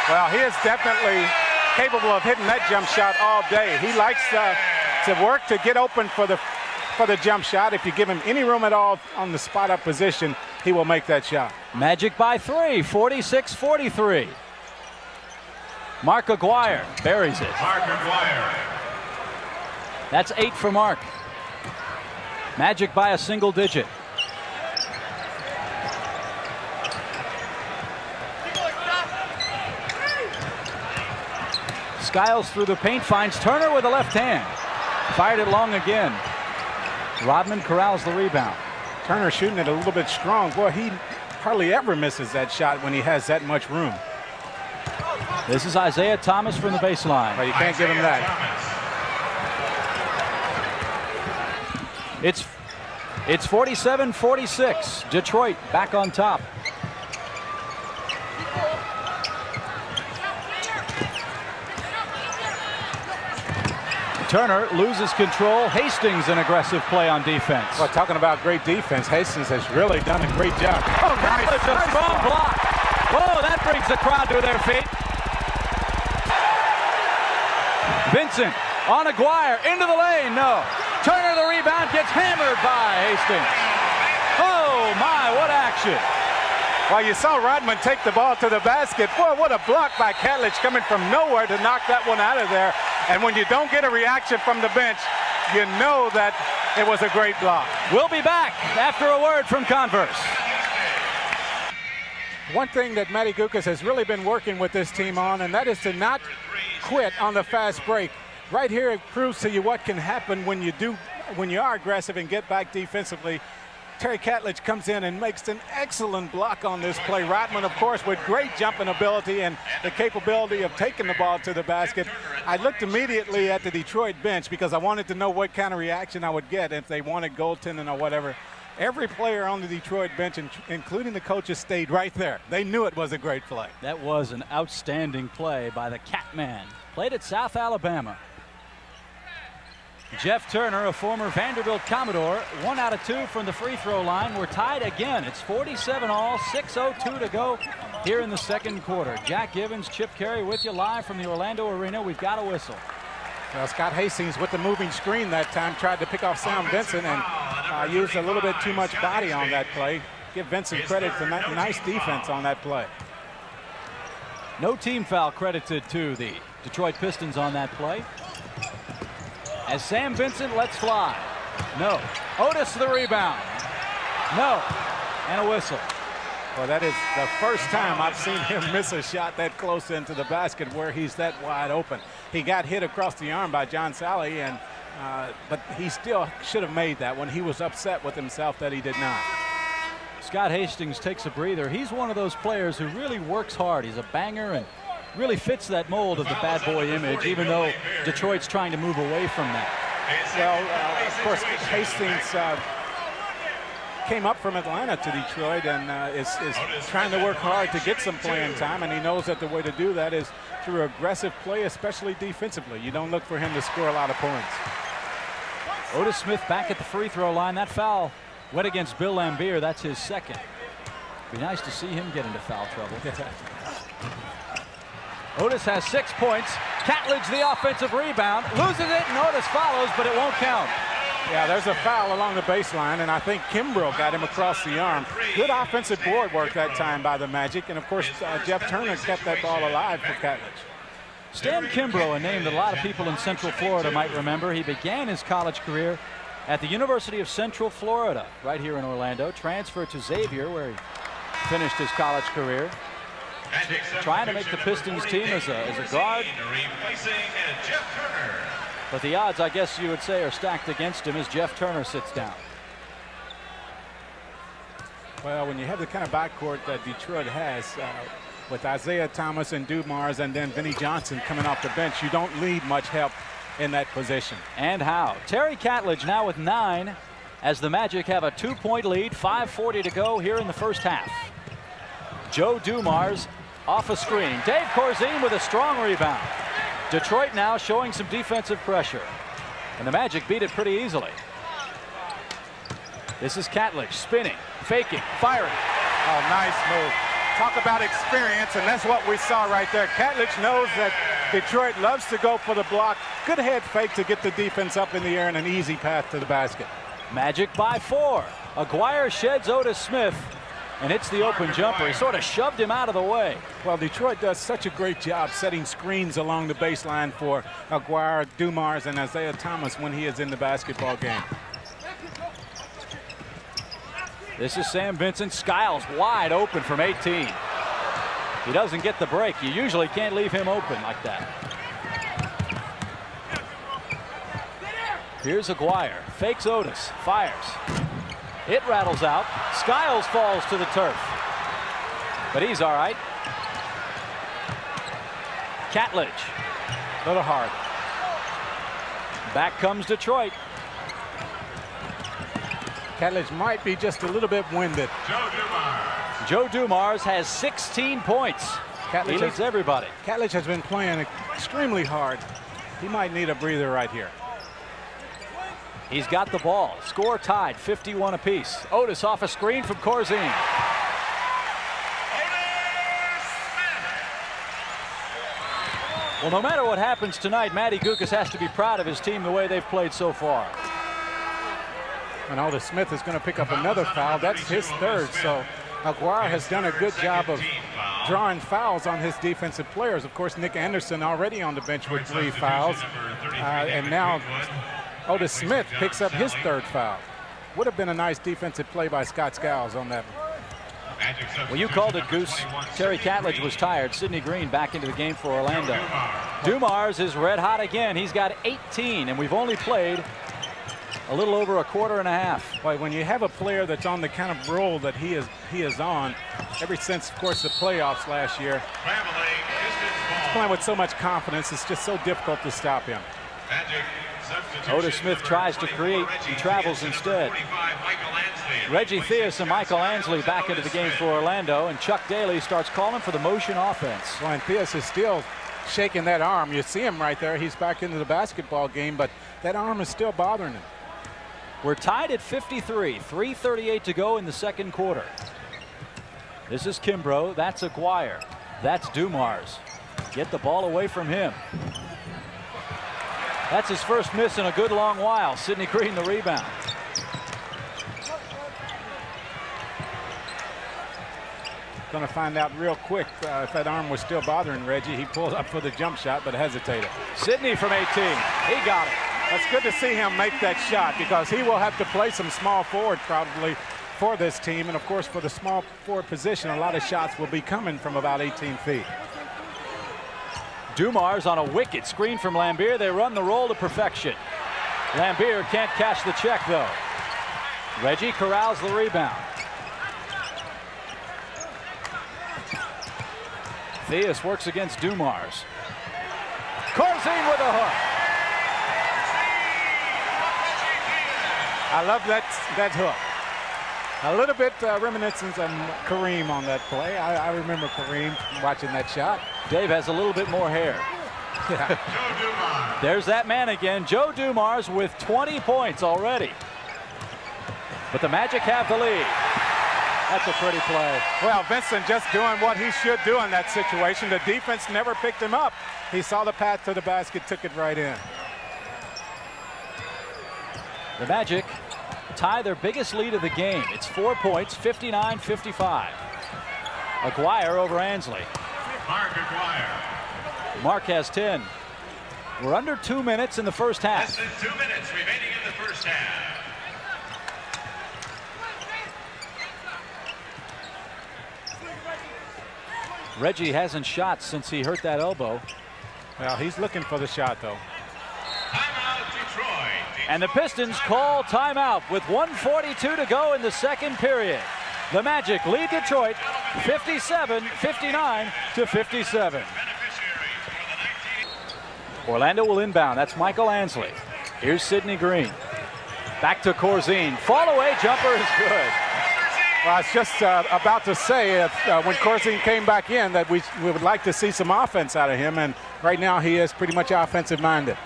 Well, he is definitely capable of hitting that jump shot all day. He likes to work to get open for the jump shot. If you give him any room at all on the spot up position, he will make that shot. Magic by 3, 46-43. Mark Aguirre buries it. Mark Aguirre. That's 8 for Mark. Magic by a single digit. Skiles through the paint, finds Turner with a left hand. Fired it long again. Rodman corrals the rebound. Turner shooting it a little bit strong. Boy, he hardly ever misses that shot when he has that much room. This is Isiah Thomas from the baseline. But you can't give him that. It's 47-46. Detroit back on top. Turner loses control. Hastings an aggressive play on defense. Well, talking about great defense, Hastings has really done a great job. Oh, nice. A strong block. Whoa, that brings the crowd to their feet. Vincent on Aguirre into the lane. No. Turner the rebound, gets hammered by Hastings. Oh my, what action. Well, you saw Rodman take the ball to the basket. Boy, what a block by Catledge coming from nowhere to knock that one out of there. And when you don't get a reaction from the bench, you know that it was a great block. We'll be back after a word from Converse. One thing that Matty Gukas has really been working with this team on, and that is to not quit on the fast break. Right here, it proves to you what can happen when you are aggressive and get back defensively. Terry Catledge comes in and makes an excellent block on this play. Rodman, of course, with great jumping ability and the capability of taking the ball to the basket. I looked immediately at the Detroit bench because I wanted to know what kind of reaction I would get if they wanted goaltending or whatever. Every player on the Detroit bench, including the coaches, stayed right there. They knew it was a great play. That was an outstanding play by the Catman. Played at South Alabama. Jeff Turner, a former Vanderbilt Commodore, 1 out of 2 from the free throw line. We're tied again. It's 47-all, 6:02 to go here in the second quarter. Jack Givens, Chip Carey with you live from the Orlando Arena. We've got a whistle. Well, Scott Hastings with the moving screen that time tried to pick off Sam Vincent and used a little bit too much body on that play. Give Vincent credit for nice defense on that play. No team foul credited to the Detroit Pistons on that play. As Sam Vincent lets fly. No. Otis the rebound. No. And a whistle. Well, that is the first time I've seen him miss a shot that close into the basket where he's that wide open. He got hit across the arm by John Sally, and but he still should have made that one. He was upset with himself that he did not. Scott Hastings takes a breather. He's one of those players who really works hard. He's a banger and really fits that mold of the bad boy image, even though Detroit's trying to move away from that. Well, of course, Hastings came up from Atlanta to Detroit and is trying to work hard to get some playing time, and he knows that the way to do that is through aggressive play, especially defensively. You don't look for him to score a lot of points. Otis Smith back at the free throw line. That foul Went against Bill Laimbeer. That's his second. Be nice to see him get into foul trouble. Otis has 6 points. Catledge the offensive rebound. Loses it, and Otis follows, but it won't count. Yeah, there's a foul along the baseline, and I think Kimbrough got him across the arm. Good offensive board work that time by the Magic, and of course, Jeff Turner kept that ball alive for Catledge. Stan Kimbrough, a name that a lot of people in Central Florida might remember. He began his college career at the University of Central Florida, right here in Orlando. Transferred to Xavier, where he finished his college career. Trying to make the Pistons team as a guard. But the odds, I guess you would say, are stacked against him as Jeff Turner sits down. Well, when you have the kind of backcourt that Detroit has, with Isiah Thomas and Dumars and then Vinnie Johnson coming off the bench, you don't need much help in that position. And how? Terry Catledge now with 9 as the Magic have a 2-point lead, 5:40 to go here in the first half. Joe Dumars off a screen. Dave Corzine with a strong rebound. Detroit now showing some defensive pressure. And the Magic beat it pretty easily. This is Catledge spinning, faking, firing. Oh, nice move. Talk about experience, and that's what we saw right there. Catledge knows that Detroit loves to go for the block. Good head fake to get the defense up in the air and an easy path to the basket. Magic by 4. Aguirre sheds Otis Smith and hits the open jumper. He sort of shoved him out of the way. Well, Detroit does such a great job setting screens along the baseline for Aguirre, Dumars, and Isiah Thomas when he is in the basketball game. This is Sam Vincent. Skiles wide open from 18. He doesn't get the break. You usually can't leave him open like that. Here's Aguirre. Fakes Otis. Fires. It rattles out. Skiles falls to the turf. But he's all right. Catledge. A little hard. Back comes Detroit. Catledge might be just a little bit winded. Joe Dumars has 16 points. He leads everybody. Catledge has been playing extremely hard. He might need a breather right here. He's got the ball. Score tied, 51 apiece. Otis off a screen from Corzine. Well, no matter what happens tonight, Matty Gukas has to be proud of his team the way they've played so far. And Otis Smith is going to pick up another foul. That's his third. So Aguirre has done a good job of drawing fouls on his defensive players. Of course, Nick Anderson already on the bench with 3 fouls. And now Otis Smith picks up his 3rd foul. Would have been a nice defensive play by Scott Skiles on that one. Well, you called it, Goose. Terry Catledge was tired. Sidney Green back into the game for Orlando. Dumars is red hot again. He's got 18, and we've only played a little over a quarter and a half. Well, when you have a player that's on the kind of role that he is on, ever since, of course, the playoffs last year, he's playing with so much confidence, it's just so difficult to stop him. Otis Smith tries to create. He travels instead. Reggie Theus and Michael Ansley back into the game for Orlando, and Chuck Daly starts calling for the motion offense. Well, and Theus is still shaking that arm. You see him right there. He's back into the basketball game, but that arm is still bothering him. We're tied at 53. 3:38 to go in the second quarter. This is Kimbrough. That's Aguirre. That's Dumars. Get the ball away from him. That's his first miss in a good long while. Sidney Green the rebound. Going to find out real quick if that arm was still bothering Reggie. He pulled up for the jump shot, but hesitated. Sidney from 18. He got it. That's good to see him make that shot because he will have to play some small forward probably for this team. And, of course, for the small forward position, a lot of shots will be coming from about 18 feet. Dumars on a wicked screen from Laimbeer. They run the roll to perfection. Laimbeer can't cash the check, though. Reggie corrals the rebound. Theus works against Dumars. Corzine with a hook. I love that hook. A little bit reminiscent of Kareem on that play. I remember Kareem watching that shot. Dave has a little bit more hair. There's that man again, Joe Dumars with 20 points already. but the Magic have the lead. That's a pretty play. Well, Vincent just doing what he should do in that situation. The defense never picked him up. He saw the path to the basket, took it right in. The Magic tie their biggest lead of the game. It's 4 points, 59-55. Aguirre over Ansley. Mark Aguirre. Mark has 10. We're under 2 minutes in the first half. Less than 2 minutes remaining in the first half. Reggie hasn't shot since he hurt that elbow. Well, he's looking for the shot, though. Timeout, Detroit. And the Pistons call timeout with 1:42 to go in the second period. The Magic lead Detroit 57-59-57. Orlando will inbound. That's Michael Ansley. Here's Sidney Green. Back to Corzine. Fall away jumper is good. Well, I was just about to say when Corzine came back in that we would like to see some offense out of him, and right now he is pretty much offensive minded.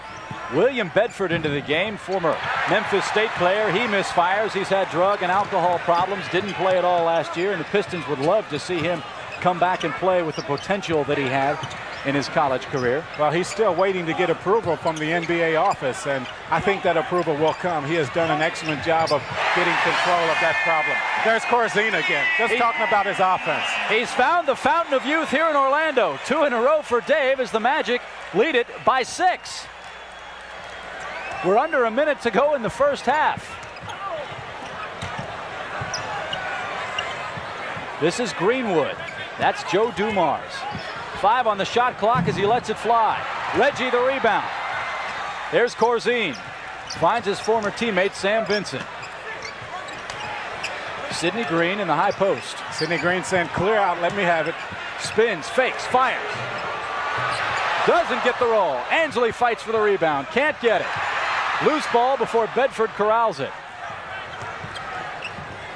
William Bedford into the game, former Memphis State player. He misfires. He's had drug and alcohol problems. Didn't play at all last year, and the Pistons would love to see him come back and play with the potential that he had in his college career. Well, he's still waiting to get approval from the NBA office, and I think that approval will come. He has done an excellent job of getting control of that problem. There's Corzine again, just talking about his offense. He's found the fountain of youth here in Orlando. 2 in a row for Dave as the Magic lead it by 6. We're under a minute to go in the first half. This is Greenwood. That's Joe Dumars. 5 on the shot clock as he lets it fly. Reggie the rebound. There's Corzine. Finds his former teammate Sam Vincent. Sidney Green in the high post. Sidney Green saying, clear out, let me have it. Spins, fakes, fires. Doesn't get the roll. Ansley fights for the rebound. Can't get it. Loose ball before Bedford corrals it.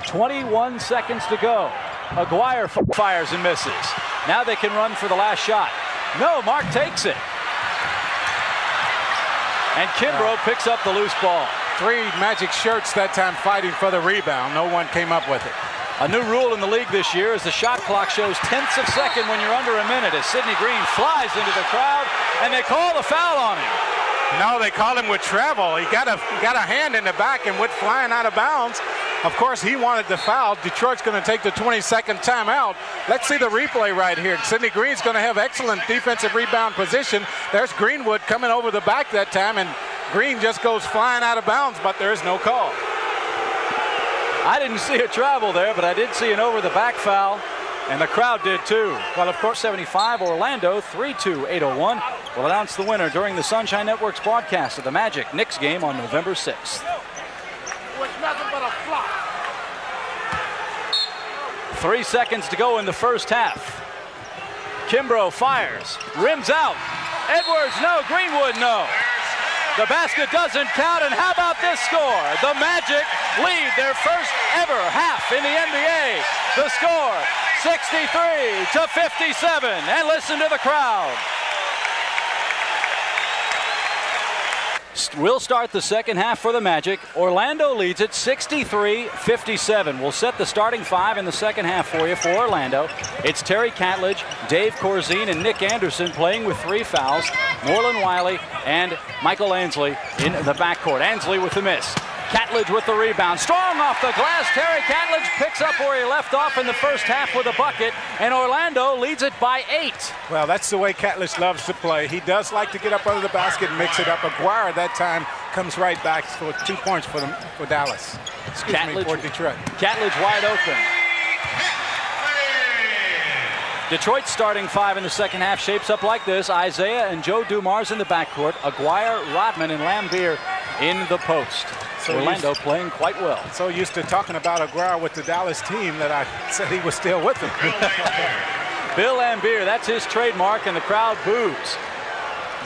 21 seconds to go. Aguirre fires and misses. Now they can run for the last shot. No, Mark takes it. And Kimbrough picks up the loose ball. 3 Magic shirts that time fighting for the rebound. No one came up with it. A new rule in the league this year is the shot clock shows tenths of a second when you're under a minute as Sidney Green flies into the crowd, and they call the foul on him. No, they called him with travel. He got a hand in the back and went flying out of bounds. Of course, he wanted the foul. Detroit's going to take the 22nd timeout. Let's see the replay right here. Sidney Green's going to have excellent defensive rebound position. There's Greenwood coming over the back that time, and Green just goes flying out of bounds, but there is no call. I didn't see a travel there, but I did see an over-the-back foul, and the crowd did too. Well, of course, 75 Orlando, 3-2-801 will announce the winner during the Sunshine Network's broadcast of the Magic-Knicks game on November 6th. Was nothing but a flop. 3 seconds to go in the first half. Kimbrough fires, rims out. Edwards, no. Greenwood, no. The basket doesn't count, and how about this score? The Magic lead their first ever half in the NBA. The score, 63-57, and listen to the crowd. We'll start the second half for the Magic. Orlando leads it 63-57. We'll set the starting 5 in the second half for you for Orlando. It's Terry Catledge, Dave Corzine, and Nick Anderson playing with 3 fouls. Moreland Wiley and Michael Ansley in the backcourt. Ansley with the miss. Catledge with the rebound. Strong off the glass. Terry Catledge picks up where he left off in the first half with a bucket, and Orlando leads it by 8. Well, that's the way Catledge loves to play. He does like to get up under the basket and mix it up. Aguirre that time comes right back for 2 points for Dallas. For Detroit. Catledge wide open. Detroit's starting 5 in the second half shapes up like this. Isiah and Joe Dumars in the backcourt. Aguirre, Rodman, and Laimbeer in the post. So Orlando playing quite well. So used to talking about Aguirre with the Dallas team that I said he was still with them. Bill Laimbeer, that's his trademark, and the crowd boos.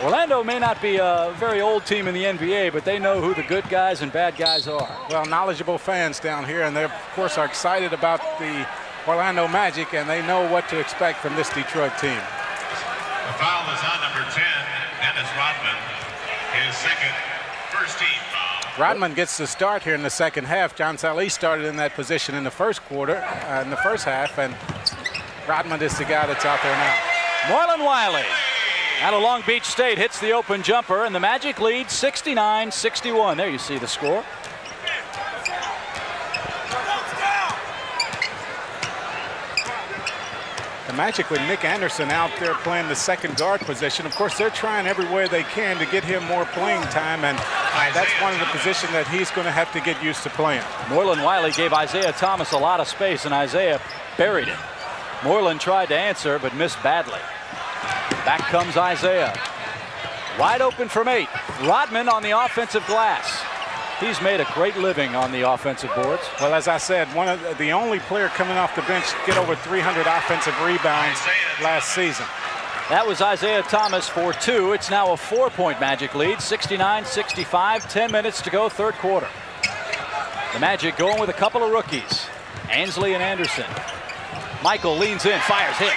Orlando may not be a very old team in the NBA, but they know who the good guys and bad guys are. Well, knowledgeable fans down here, and they, of course, are excited about the Orlando Magic, and they know what to expect from this Detroit team. The foul is on number 10, Dennis Rodman. His second first team foul. Rodman gets the start here in the second half. John Sally started in that position in the first half, and Rodman is the guy that's out there now. Moreland Wiley out of Long Beach State hits the open jumper, and the Magic lead 69-61. There you see the score. The Magic with Nick Anderson out there playing the second guard position. Of course, they're trying everywhere they can to get him more playing time, and that's one of the positions that he's going to have to get used to playing. Moreland Wiley gave Isiah Thomas a lot of space, and Isiah buried it. Moreland tried to answer, but missed badly. Back comes Isiah. Wide open from 8. Rodman on the offensive glass. He's made a great living on the offensive boards. Well, as I said, one of the only player coming off the bench to get over 300 offensive rebounds last season. That was Isiah Thomas for 2. It's now a 4-point Magic lead, 69-65. 10 minutes to go, third quarter. The Magic going with a couple of rookies, Ansley and Anderson. Michael leans in, fires, hits.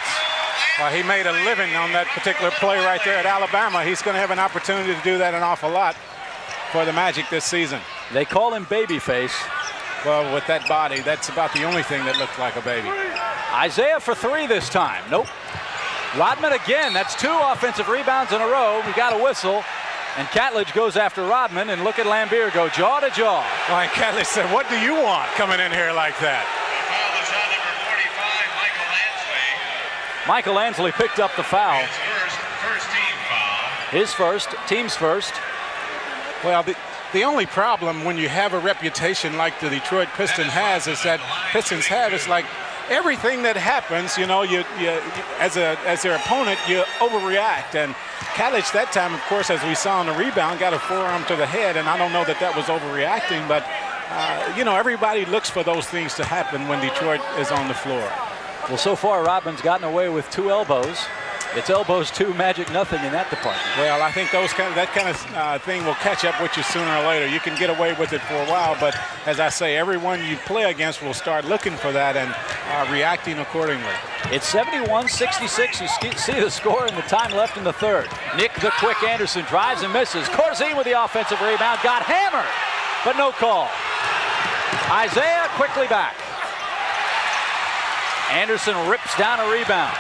Well, he made a living on that particular play right there at Alabama. He's going to have an opportunity to do that an awful lot for the Magic this season. They call him Babyface. Well, with that body, that's about the only thing that looked like a baby. Isiah for 3 this time. Nope. Rodman again. That's 2 offensive rebounds in a row. We got a whistle. And Catledge goes after Rodman, and look at Laimbeer go jaw to jaw. Well, and Catledge said, what do you want coming in here like that? Michael Ansley picked up the foul. His first team foul. His first, team's first. Well, the only problem when you have a reputation like the Detroit Pistons have is like everything that happens, you know, you as their opponent, you overreact. And Catledge that time, of course, as we saw on the rebound, got a forearm to the head, and I don't know that was overreacting, but you know, everybody looks for those things to happen when Detroit is on the floor. Well, so far, Rodman's gotten away with 2 elbows. It's elbows 2, Magic nothing in that department. Well, I think that kind of thing will catch up with you sooner or later. You can get away with it for a while, but as I say, everyone you play against will start looking for that and reacting accordingly. It's 71-66. You see the score and the time left in the third. Nick the Quick Anderson drives and misses. Corzine with the offensive rebound. Got hammered, but no call. Isiah quickly back. Anderson rips down a rebound.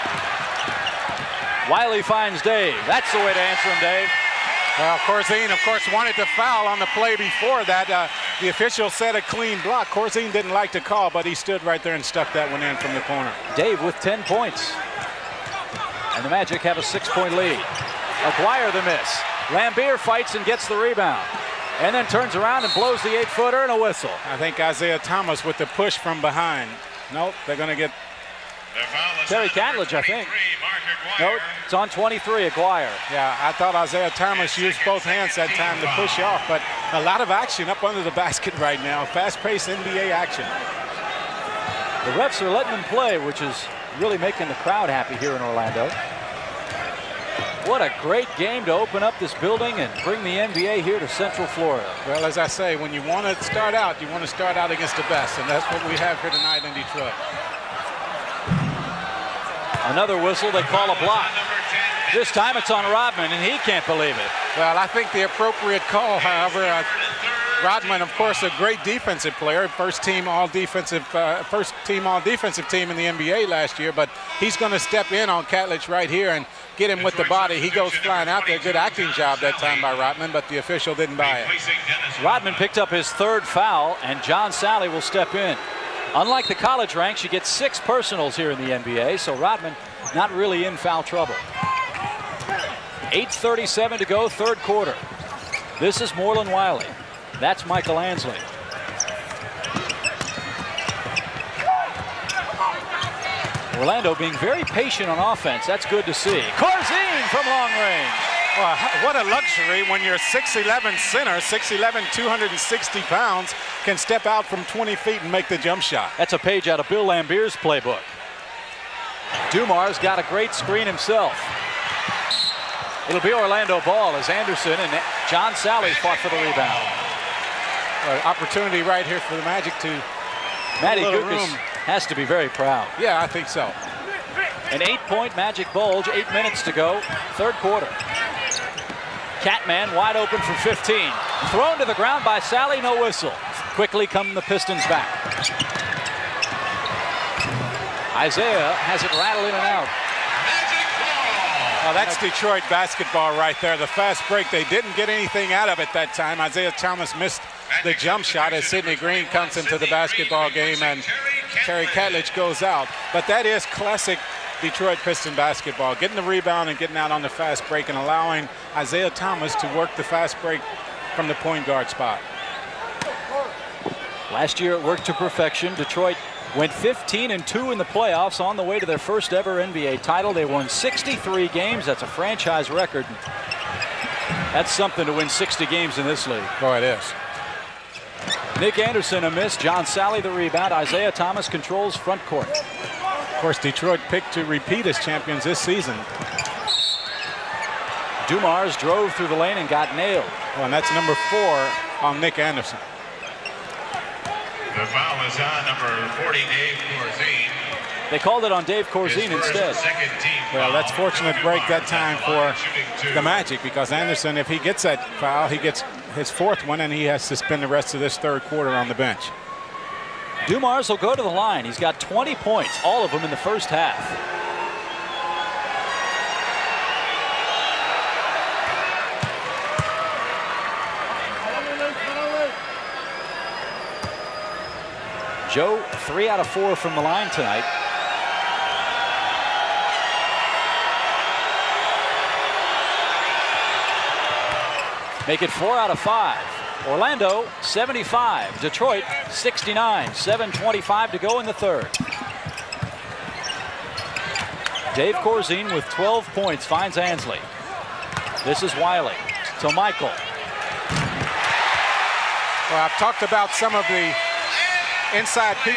Wiley finds Dave. That's the way to answer him, Dave. Well, Corzine, of course, wanted to foul on the play before that. The official said a clean block. Corzine didn't like to call, but he stood right there and stuck that one in from the corner. Dave with 10 points. And the Magic have a 6-point lead. Aguirre the miss. Laimbeer fights and gets the rebound. And then turns around and blows the 8-footer and a whistle. I think Isiah Thomas with the push from behind. Nope, they're going to get... Terry Catledge, I think. Nope, it's on 23, Aguirre. Yeah, I thought Isiah Thomas used both hands that time to push off, but a lot of action up under the basket right now. Fast-paced NBA action. The refs are letting them play, which is really making the crowd happy here in Orlando. What a great game to open up this building and bring the NBA here to Central Florida. Well, as I say, when you want to start out, you want to start out against the best, and that's what we have here tonight in Detroit. Another whistle, they call a block. This time it's on Rodman, and he can't believe it. Well, I think the appropriate call, however, Rodman, of course, a great defensive player, first team all defensive team in the NBA last year, but he's going to step in on Catledge right here and get him with the body. He goes flying out there. Good acting job that time by Rodman, but the official didn't buy it. Rodman picked up his 3rd foul, and John Sally will step in. Unlike the college ranks, you get 6 personals here in the NBA, so Rodman not really in foul trouble. 8:37 to go, third quarter. This is Moreland Wiley. That's Michael Ansley. Orlando being very patient on offense. That's good to see. Corzine from long range. Well, what a luxury when your 6'11 center, 6'11", 260 pounds, can step out from 20 feet and make the jump shot. That's a page out of Bill Laimbeer's playbook. Dumars got a great screen himself. It'll be Orlando ball as Anderson and John Sally fought for the rebound. Opportunity right here for the Magic to... Matty Gukas has to be very proud. Yeah, I think so. An 8-point Magic bulge, 8 minutes to go, third quarter. Catman wide open for 15. Thrown to the ground by Sally, no whistle. Quickly come the Pistons back. Isiah has it rattle in and out. Well, that's Detroit basketball right there. The fast break, they didn't get anything out of it that time. Isiah Thomas missed the jump shot as Sidney Green comes into the basketball game and Terry Catledge goes out. But that is classic Detroit Piston basketball, getting the rebound and getting out on the fast break and allowing Isiah Thomas to work the fast break from the point guard spot. Last year it worked to perfection. Detroit went 15-2 in the playoffs, on the way to their first ever NBA title. They won 63 games. That's a franchise record. That's something to win 60 games in this league. Oh, it is. Nick Anderson a miss. John Sally the rebound. Isiah Thomas controls front court. Of course, Detroit picked to repeat as champions this season. Dumars drove through the lane and got nailed. Well, and that's number 4 on Nick Anderson. The foul is on number 40, Dave Corzine. They called it on Dave Corzine instead. Well, that's fortunate break that time for the Magic, because Anderson, if he gets that foul, he gets his 4th one, and he has to spend the rest of this 3rd quarter on the bench. Dumars will go to the line. He's got 20 points, all of them in the first half. Joe, 3 out of 4 from the line tonight. Make it 4 out of 5. Orlando 75, Detroit 69, 7:25 to go in the 3rd. Dave Corzine with 12 points finds Ansley. This is Wiley to Michael. Well, I've talked about some of the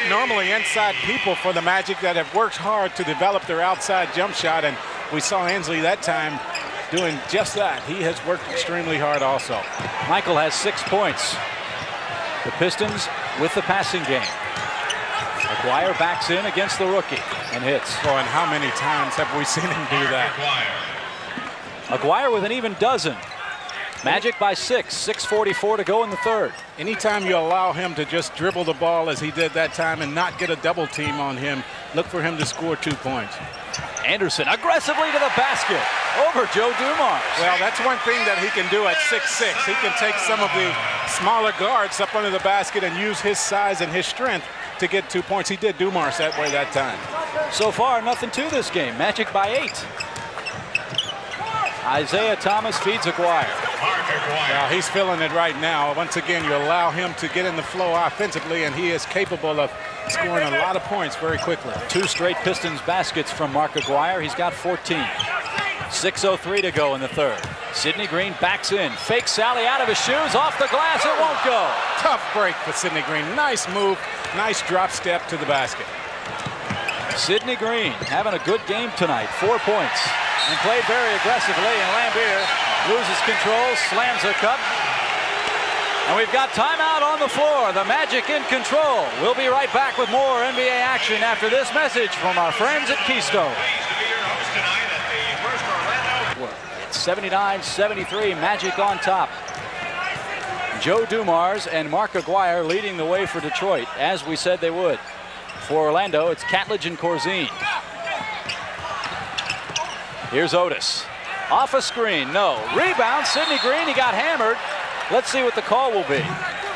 normally inside people for the Magic that have worked hard to develop their outside jump shot, and we saw Ansley that time doing just that. He has worked extremely hard also. Michael has 6 points. The Pistons with the passing game. Aguirre backs in against the rookie and hits. Oh, and how many times have we seen him do that? Aguirre with an even dozen. Magic by 6, 6:44 to go in the 3rd. Anytime you allow him to just dribble the ball as he did that time and not get a double team on him, look for him to score 2 points. Anderson aggressively to the basket over Joe Dumars. Well, that's one thing that he can do at 6'6". He can take some of the smaller guards up under the basket and use his size and his strength to get 2 points. He did Dumars that way that time. So far, nothing to this game. Magic by 8. Isiah Thomas feeds Aguirre. Well, he's feeling it right now. Once again, you allow him to get in the flow offensively, and he is capable of scoring a lot of points very quickly. 2 straight Pistons baskets from Mark Aguirre. He's got 14. 6:03 to go in the 3rd. Sidney Green backs in. Fake Sally out of his shoes. Off the glass. It won't go. Tough break for Sidney Green. Nice move. Nice drop step to the basket. Sidney Green having a good game tonight. 4 points. And played very aggressively. And Laimbeer loses control. Slams a cup. And we've got timeout on the floor. The Magic in control. We'll be right back with more NBA action after this message from our friends at Keystone. 79-73, Magic on top. Joe Dumars and Mark Aguirre leading the way for Detroit, as we said they would. For Orlando, it's Catledge and Corzine. Here's Otis. Off a screen, no. Rebound, Sidney Green, he got hammered. Let's see what the call will be.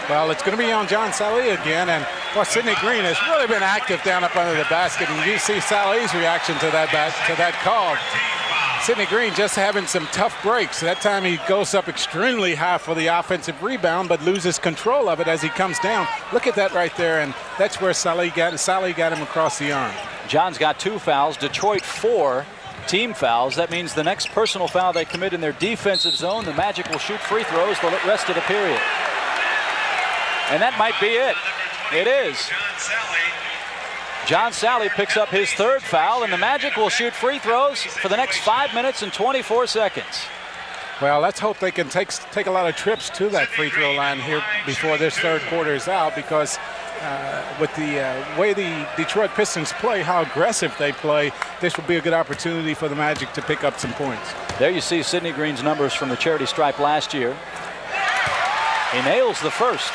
Well, it's going to be on John Sally again, and well, Sidney Green has really been active down up under the basket, and you see Sally's reaction to that call. Sidney Green just having some tough breaks. That time he goes up extremely high for the offensive rebound, but loses control of it as he comes down. Look at that right there, and that's where Sally got him across the arm. John's got 2 fouls. Detroit 4 team fouls. That means the next personal foul they commit in their defensive zone, the Magic will shoot free throws the rest of the period. And that might be it. It is. John Sally picks up his 3rd foul, and the Magic will shoot free throws for the next 5 minutes and 24 seconds. Well, let's hope they can take a lot of trips to that free throw line here before this 3rd quarter is out, because with the way the Detroit Pistons play, how aggressive they play, this will be a good opportunity for the Magic to pick up some points. There you see Sidney Green's numbers from the charity stripe last year. He nails the first.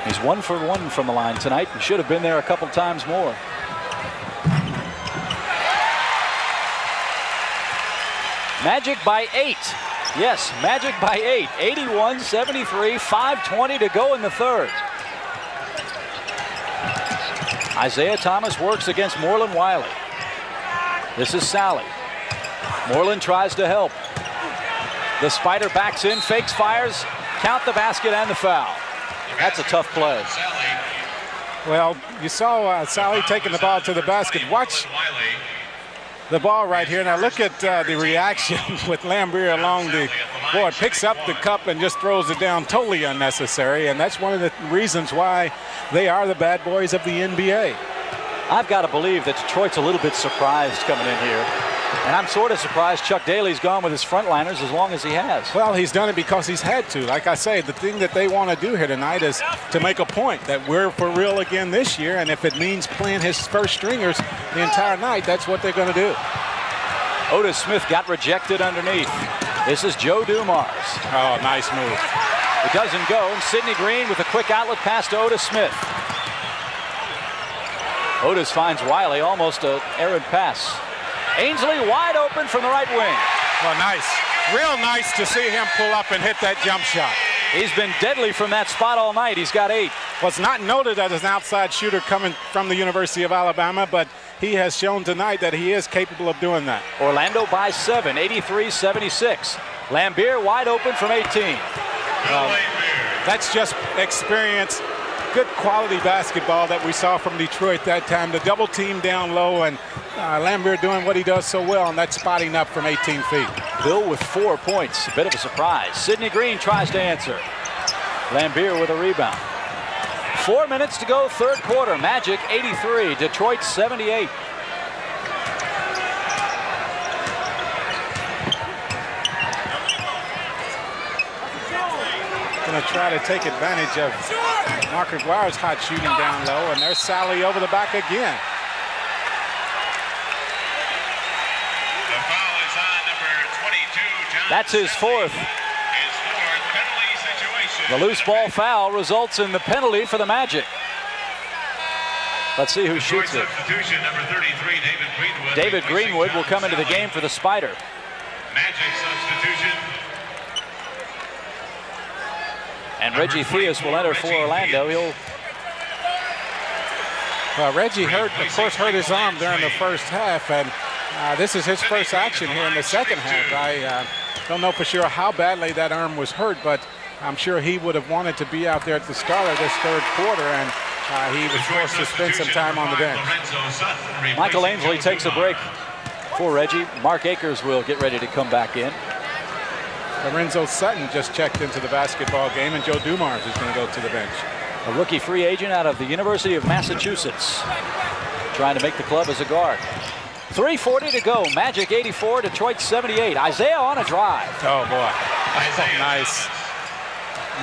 He's 1 for 1 from the line tonight. He should have been there a couple times more. Magic by 8. Yes, Magic by 8. 81-73, 5:20 to go in the third. Isiah Thomas works against Moreland Wiley. This is Sally. Moreland tries to help. The Spider backs in, fakes, fires, count the basket and the foul. That's a tough play. Well, you saw Sally taking the ball to the basket. Watch the ball right here. Now look at the reaction with Laimbeer along the board. Picks up the cup and just throws it down, totally unnecessary. And that's one of the reasons why they are the bad boys of the NBA. I've got to believe that Detroit's a little bit surprised coming in here. And I'm sort of surprised Chuck Daly's gone with his frontliners as long as he has. Well, he's done it because he's had to. Like I say, the thing that they want to do here tonight is to make a point that we're for real again this year. And if it means playing his first stringers the entire night, that's what they're going to do. Otis Smith got rejected underneath. This is Joe Dumars. Oh, nice move. It doesn't go. And Sidney Green with a quick outlet pass to Otis Smith. Otis finds Wiley, almost an errant pass. Ainsley wide open from the right wing. Well, nice. Real nice to see him pull up and hit that jump shot. He's been deadly from that spot all night. He's got 8. Was not noted as an outside shooter coming from the University of Alabama, but he has shown tonight that he is capable of doing that. Orlando by 7, 83-76. Laimbeer wide open from 18. That's just experience. Good quality basketball that we saw from Detroit that time. The double team down low and Laimbeer doing what he does so well, and that's spotting up from 18 feet. Bill with 4 points, a bit of a surprise. Sidney Green tries to answer. Laimbeer with a rebound. 4 minutes to go, third quarter. Magic 83, Detroit 78. Going to try to take advantage of Mark Aguirre's hot shooting down low, and there's Sally over the back again. The foul is on number 22, John. That's his 4th. His 4th penalty situation. The loose ball foul results in the penalty for the Magic. Let's see who shoots it. Substitution number 33, David Greenwood. David Greenwood will come into the game for the Spider. Magic substitution. And Reggie Theus will enter for Orlando. Well, Reggie hurt his arm during the first half, and this is his first action here in the second half. I don't know for sure how badly that arm was hurt, but I'm sure he would have wanted to be out there at the start of this third quarter, and he was forced to spend some time on the bench. Michael Ainsley takes a break for Reggie. Mark Akers will get ready to come back in. Lorenzo Sutton just checked into the basketball game, and Joe Dumars is going to go to the bench. A rookie free agent out of the University of Massachusetts, trying to make the club as a guard. 3:40 to go. Magic 84, Detroit 78. Isiah on a drive. Oh, boy. Nice.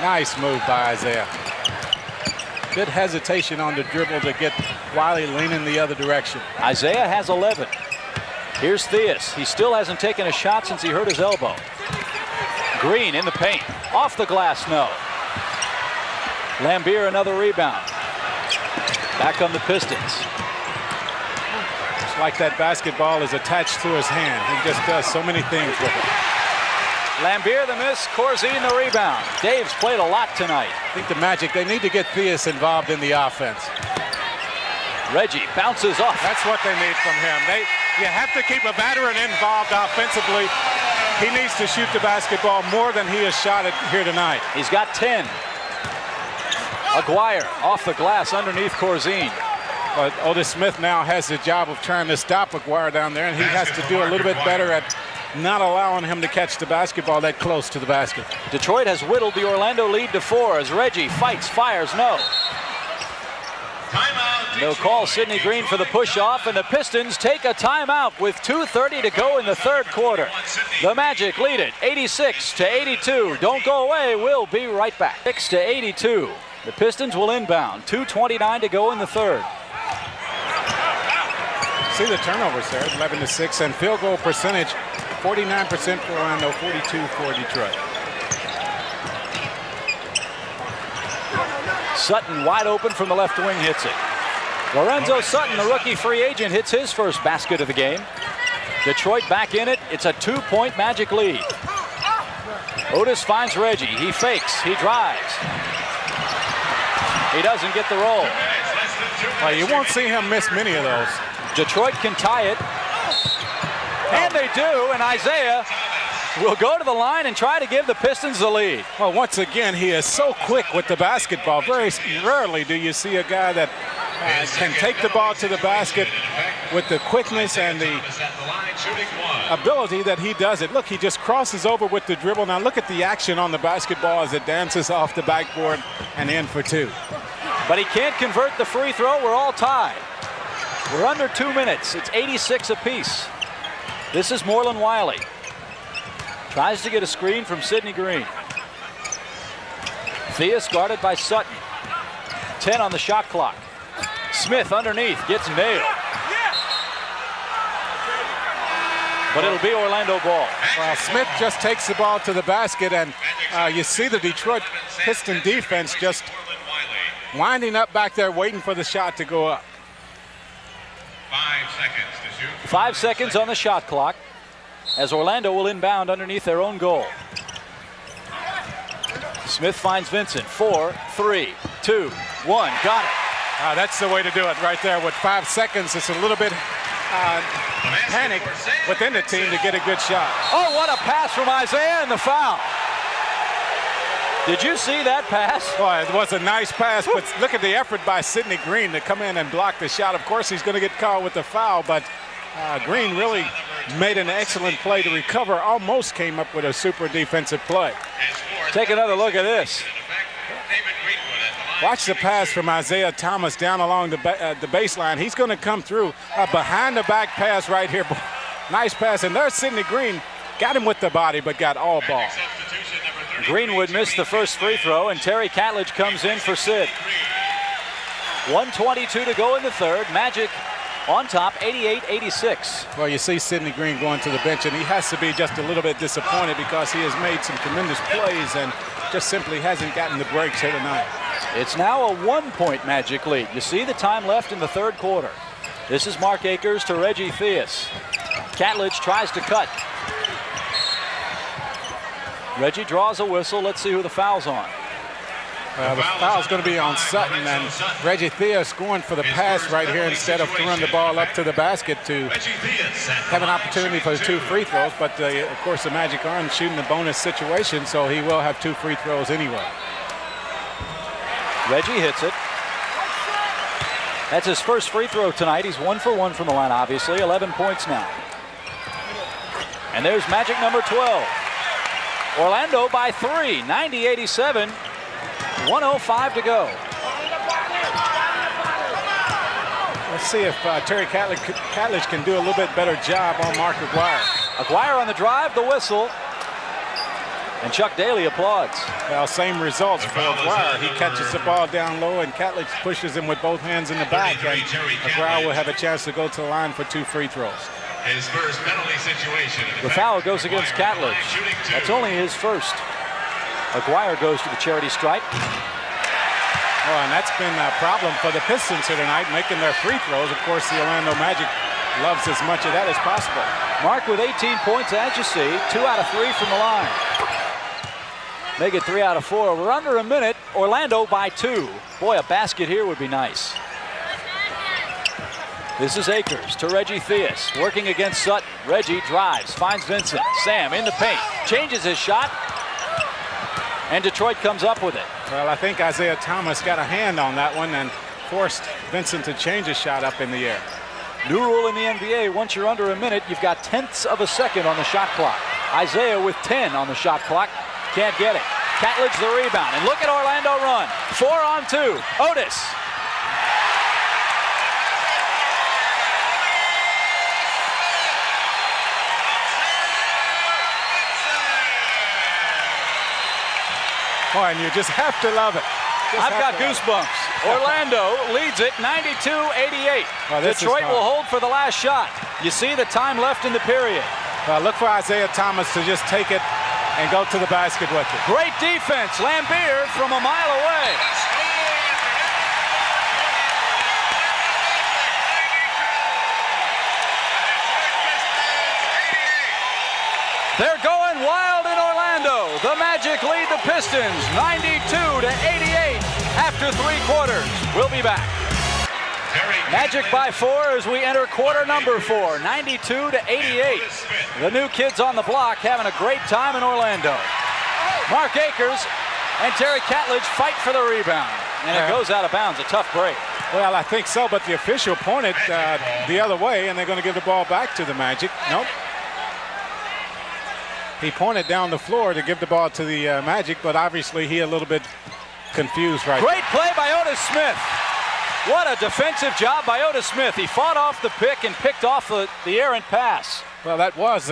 Nice move by Isiah. Good hesitation on the dribble to get Wiley leaning the other direction. Isiah has 11. Here's Theus. He still hasn't taken a shot since he hurt his elbow. Green in the paint. Off the glass, no. Laimbeer another rebound. Back come the Pistons. It's like that basketball is attached to his hand. He just does so many things with it. Laimbeer the miss, Corzine the rebound. Dave's played a lot tonight. I think the Magic, they need to get Theus involved in the offense. Reggie bounces off. That's what they need from him. You have to keep a veteran involved offensively. He needs to shoot the basketball more than he has shot it here tonight. He's got 10. Aguirre off the glass underneath Corzine. But Otis Smith now has the job of trying to stop Aguirre down there, and he has to do a little bit better at not allowing him to catch the basketball that close to the basket. Detroit has whittled the Orlando lead to 4 as Reggie fights, fires, no. No call. Sidney Green for the push-off, and the Pistons take a timeout with 2:30 to go in the third quarter. The Magic lead it 86-82. Don't go away. We'll be right back. 6-82. The Pistons will inbound. 2:29 to go in the third. See the turnovers there, 11-6, and field goal percentage 49% for Orlando, 42 for Detroit. Sutton wide open from the left wing, hits it. Lorenzo Sutton, the rookie free agent, hits his first basket of the game. Detroit back in it. It's a 2-point Magic lead. Otis finds Reggie. He fakes. He drives. He doesn't get the roll. Well, you won't see him miss many of those. Detroit can tie it. And they do, and Isiah will go to the line and try to give the Pistons the lead. Well, once again, he is so quick with the basketball. Very rarely do you see a guy that can take the ball to the basket with the quickness and the ability that he does it. Look, he just crosses over with the dribble. Now look at the action on the basketball as it dances off the backboard and in for two. But he can't convert the free throw. We're all tied. We're under 2 minutes. It's 86 apiece. This is Moreland Wiley. Tries to get a screen from Sidney Green. Theus guarded by Sutton. 10 on the shot clock. Smith underneath, gets nailed. But it'll be Orlando ball. Well, Smith just takes the ball to the basket, and you see the Detroit Piston defense just winding up back there, waiting for the shot to go up. 5 seconds to shoot. 5 seconds on the shot clock as Orlando will inbound underneath their own goal. Smith finds Vincent. 4, 3, 2, 1. Got it. That's the way to do it right there. With 5 seconds, it's a little bit panic within the team to get a good shot. Oh, what a pass from Isiah and the foul. Did you see that pass? Boy, it was a nice pass, but look at the effort by Sidney Green to come in and block the shot. Of course, he's going to get caught with the foul, but Green really made an excellent play to recover. Almost came up with a super defensive play. Take another look at this. Watch the pass from Isiah Thomas down along the baseline. He's going to come through a behind-the-back pass right here. Nice pass, and there's Sidney Green. Got him with the body, but got all ball. Greenwood missed the first free throw, and Terry Catledge comes in for Sid. 1:22 to go in the third. Magic on top, 88-86. Well, you see Sidney Green going to the bench, and he has to be just a little bit disappointed because he has made some tremendous plays and just simply hasn't gotten the breaks here tonight. It's now a 1-point Magic lead. You see the time left in the third quarter. This is Mark Akers to Reggie Theus. Catledge tries to cut. Reggie draws a whistle. Let's see who the foul's on. The foul's going to be on Sutton, and Reggie Theus going for the pass right here instead of throwing the ball up to the basket to have an opportunity for the 2 free throws. But, of course, the Magic aren't shooting a bonus situation, so he will have 2 free throws anyway. Reggie hits it. That's his first free throw tonight. He's 1 for 1 from the line, obviously. 11 points now. And there's Magic number 12. Orlando by 3, 90-87. 1:05 to go. Let's see if Terry Catledge can do a little bit better job on Mark Aguirre. Aguirre on the drive, the whistle. And Chuck Daly applauds. Well, same results for Aguirre. He catches the ball down low, and Catledge pushes him with both hands in the back. And Aguirre will have a chance to go to the line for 2 free throws. His first penalty situation. The foul goes against Catledge. That's only his first. Aguirre goes to the charity stripe. Oh, and that's been a problem for the Pistons here tonight, making their free throws. Of course, the Orlando Magic loves as much of that as possible. Mark with 18 points, as you see. 2 out of 3 from the line. Make it 3 out of 4. We're under a minute. Orlando by 2. Boy, a basket here would be nice. This is Akers to Reggie Theus, working against Sutton. Reggie drives, finds Vincent. Sam in the paint, changes his shot, and Detroit comes up with it. Well, I think Isiah Thomas got a hand on that one and forced Vincent to change his shot up in the air. New rule in the NBA, once you're under a minute, you've got tenths of a second on the shot clock. Isiah with 10 on the shot clock, can't get it. Catledge the rebound, and look at Orlando run. 4 on 2, Otis. Boy, and you just have to love it. I've got goosebumps. Orlando leads it 92-88. Well, Detroit will hold for the last shot. You see the time left in the period. Look for Isiah Thomas to just take it and go to the basket with it. Great defense. Laimbeer from a mile away. They're going wild in Orlando. The Magic lead the Pistons 92-88 after 3 quarters. We'll be back. Magic by 4 as we enter quarter number 4, 92-88. The new kids on the block having a great time in Orlando. Mark Akers and Terry Catledge fight for the rebound. And it goes out of bounds, a tough break. Well, I think so, but the official pointed the other way, and they're going to give the ball back to the Magic. Nope. He pointed down the floor to give the ball to the Magic, but obviously he a little bit confused right Great play by Otis Smith. What a defensive job by Otis Smith. He fought off the pick and picked off the errant pass. Well, that was,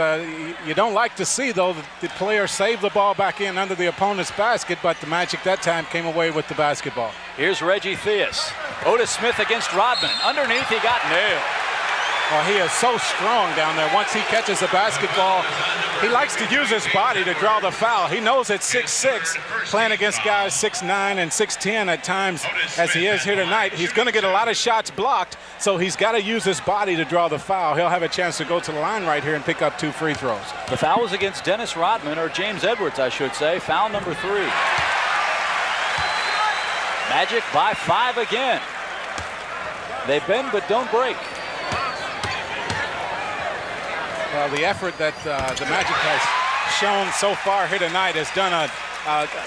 you don't like to see, though, the player save the ball back in under the opponent's basket, but the Magic that time came away with the basketball. Here's Reggie Theus. Otis Smith against Rodman. Underneath, he got nailed. Well, he is so strong down there. Once he catches the basketball, he likes to use his body to draw the foul. He knows at 6'6", playing against guys 6'9" and 6'10" at times, as he is here tonight, he's going to get a lot of shots blocked, so he's got to use his body to draw the foul. He'll have a chance to go to the line right here and pick up 2 free throws. The foul was against Dennis Rodman, or James Edwards, I should say. Foul number 3. Magic by 5 again. They bend but don't break. Well, the effort that the Magic has shown so far here tonight has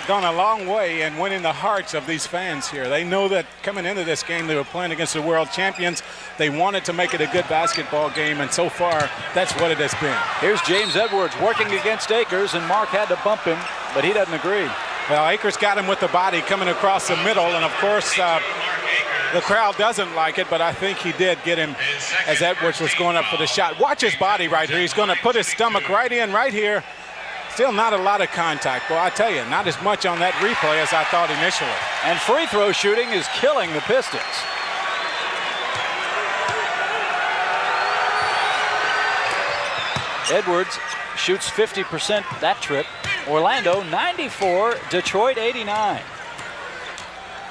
gone a long way in winning the hearts of these fans here. They know that coming into this game, they were playing against the world champions. They wanted to make it a good basketball game, and so far, that's what it has been. Here's James Edwards working against Akers, and Mark had to bump him, but he doesn't agree. Well, Akers got him with the body coming across the middle, and of course, the crowd doesn't like it, but I think he did get him as Edwards was going up for the shot. Watch his body right here. He's going to put his stomach right in right here. Still not a lot of contact. Well, I tell you, not as much on that replay as I thought initially. And free throw shooting is killing the Pistons. Edwards shoots 50% that trip. Orlando 94, Detroit 89.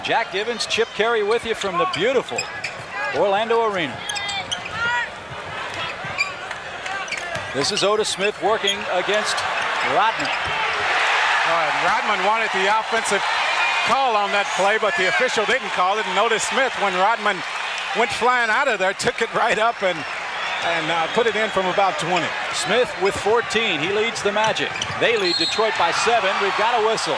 Jack Givens, Chip Carey with you from the beautiful Orlando Arena. This is Otis Smith working against Rodman. Rodman wanted the offensive call on that play, but the official didn't call it. And Otis Smith, when Rodman went flying out of there, took it right up and put it in from about 20. Smith with 14. He leads the Magic. They lead Detroit by 7. We've got a whistle.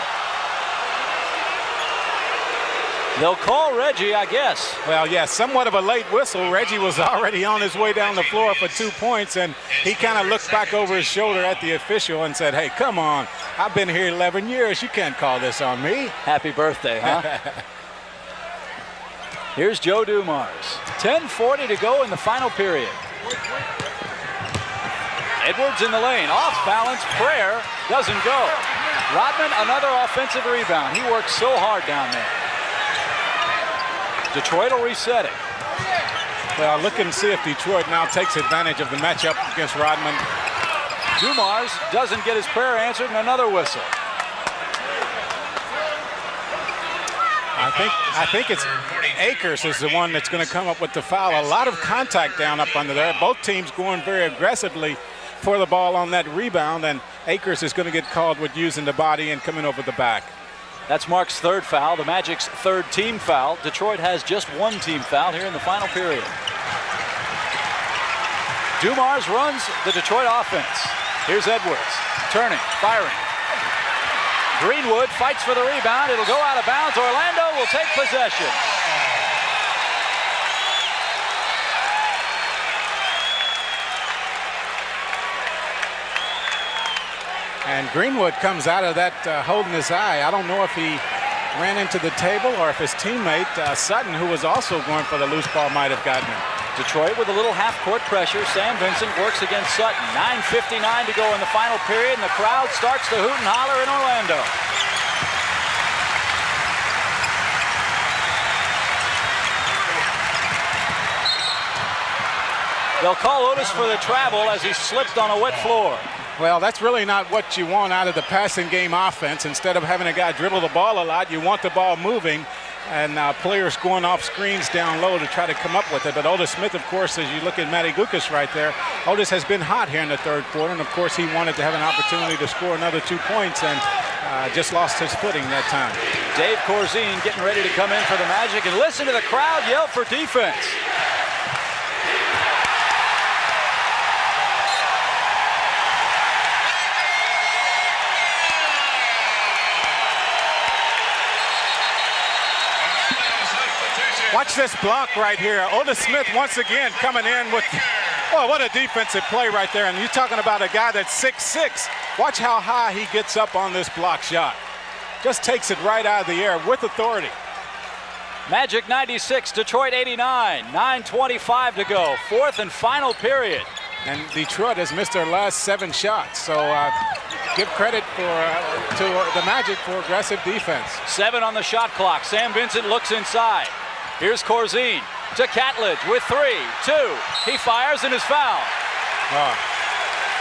They'll call Reggie, I guess. Well, yeah, somewhat of a late whistle. Reggie was already on his way down the floor for 2 points, and he kind of looked back over his shoulder at the official and said, hey, come on. I've been here 11 years. You can't call this on me. Happy birthday, huh? Here's Joe Dumars. 10:40 to go in the final period. Edwards in the lane. Off balance. Prayer doesn't go. Rodman, another offensive rebound. He works so hard down there. Detroit will reset it. Well, look and see if Detroit now takes advantage of the matchup against Rodman. Dumars doesn't get his prayer answered, and another whistle. I think it's Akers is the one that's going to come up with the foul. A lot of contact down up under there. Both teams going very aggressively for the ball on that rebound, and Akers is going to get called with using the body and coming over the back. That's Mark's 3rd foul, the Magic's 3rd team foul. Detroit has just 1 team foul here in the final period. Dumars runs the Detroit offense. Here's Edwards, turning, firing. Greenwood fights for the rebound. It'll go out of bounds. Orlando will take possession. And Greenwood comes out of that holding his eye. I don't know if he ran into the table or if his teammate, Sutton, who was also going for the loose ball, might have gotten him. Detroit with a little half-court pressure. Sam Vincent works against Sutton. 9:59 to go in the final period, and the crowd starts to hoot and holler in Orlando. They'll call Otis for the travel as he slipped on a wet floor. Well, that's really not what you want out of the passing game offense. Instead of having a guy dribble the ball a lot, you want the ball moving and players going off screens down low to try to come up with it. But Otis Smith, of course, as you look at Matty Gukas right there, Otis has been hot here in the third quarter, and of course he wanted to have an opportunity to score another 2 points and just lost his footing that time. Dave Corzine getting ready to come in for the Magic, and listen to the crowd yell for defense. Watch this block right here. Otis Smith once again coming in with, oh, what a defensive play right there. And you're talking about a guy that's 6'6". Watch how high he gets up on this block shot. Just takes it right out of the air with authority. Magic 96, Detroit 89, 9:25 to go. Fourth and final period. And Detroit has missed their last 7 shots. So give credit to the Magic for aggressive defense. 7 on the shot clock. Sam Vincent looks inside. Here's Corzine to Catledge with 3, 2. He fires and is fouled.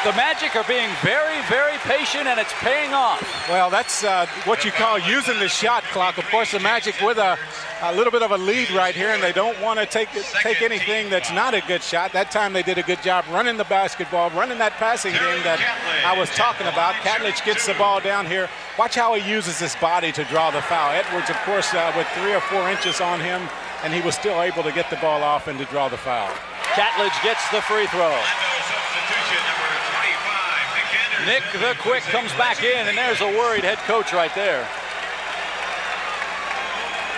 The Magic are being very, very patient, and it's paying off. Well, that's what you call using the shot clock. Of course, the Magic with a little bit of a lead right here, and they don't want to take anything that's not a good shot. That time they did a good job running the basketball, running that passing game that I was talking about. Catledge gets the ball down here. Watch how he uses his body to draw the foul. Edwards, of course, with 3 or 4 inches on him, and he was still able to get the ball off and to draw the foul. Catledge gets the free throw. Nick the Quick comes back in, and there's a worried head coach right there.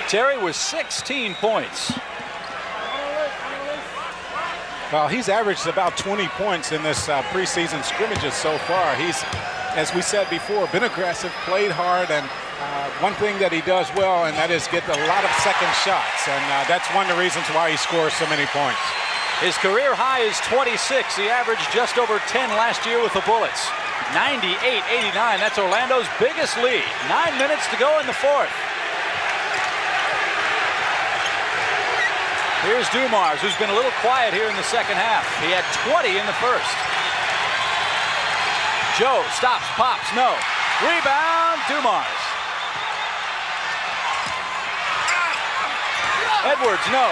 Terry was 16 points. Well, he's averaged about 20 points in this preseason scrimmages so far. He's, as we said before, been aggressive, played hard, and one thing that he does well, and that is get a lot of second shots, and that's one of the reasons why he scores so many points. His career high is 26. He averaged just over 10 last year with the Bullets. 98-89, that's Orlando's biggest lead. 9 minutes to go in the fourth. Here's Dumars, who's been a little quiet here in the second half. He had 20 in the first. Joe stops, pops, no. Rebound, Dumars. Edwards, no.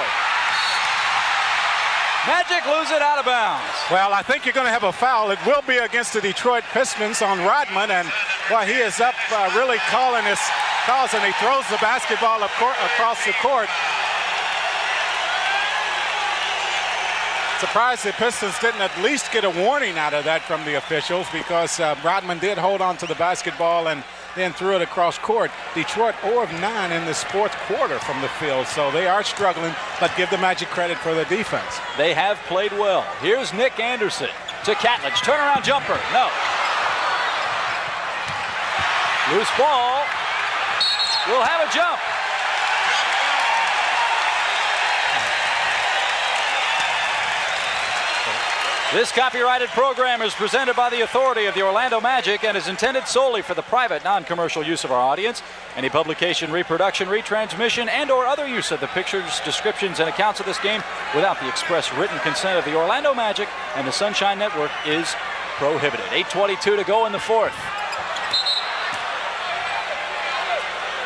Magic lose it out of bounds. Well, I think you're going to have a foul. It will be against the Detroit Pistons on Rodman, and well, he is up really calling his calls, and he throws the basketball across the court. Surprised the Pistons didn't at least get a warning out of that from the officials, because Rodman did hold on to the basketball and then threw it across court. Detroit 0 of 9 in this fourth quarter from the field, so they are struggling, but give the Magic credit for their defense. They have played well. Here's Nick Anderson to Catledge. Turnaround jumper, no. Loose ball. We'll have a jump. This copyrighted program is presented by the authority of the Orlando Magic and is intended solely for the private, non-commercial use of our audience. Any publication, reproduction, retransmission, and or other use of the pictures, descriptions, and accounts of this game without the express written consent of the Orlando Magic and the Sunshine Network is prohibited. 8:22 to go in the fourth.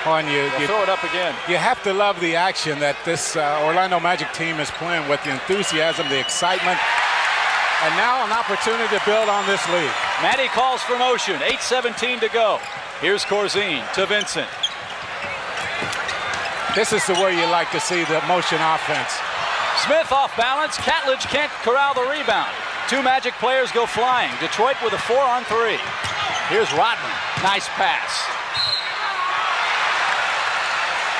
You throw it up again. You have to love the action that this Orlando Magic team is playing with, the enthusiasm, the excitement. And now an opportunity to build on this lead. Matty calls for motion. 8:17 to go. Here's Corzine to Vincent. This is the way you like to see the motion offense. Smith off balance. Catledge can't corral the rebound. 2 Magic players go flying. Detroit with a 4-on-3. Here's Rodman. Nice pass.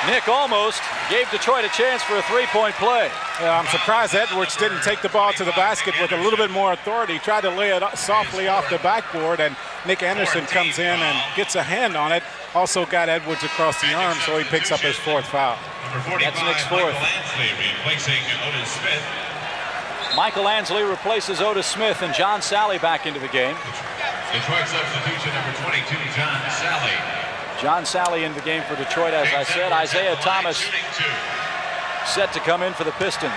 Nick almost gave Detroit a chance for a 3-point play. I'm surprised Edwards didn't take the ball to the basket with a little bit more authority. He tried to lay it softly off the backboard, and Nick Anderson comes in and gets a hand on it. Also got Edwards across the arm, so he picks up his 4th foul. That's Nick's 4th. Michael Ansley replaces Otis Smith, and John Sally back into the game. Detroit substitution number 22, John Sally. John Sally in the game for Detroit, as I said. Isiah Thomas set to come in for the Pistons.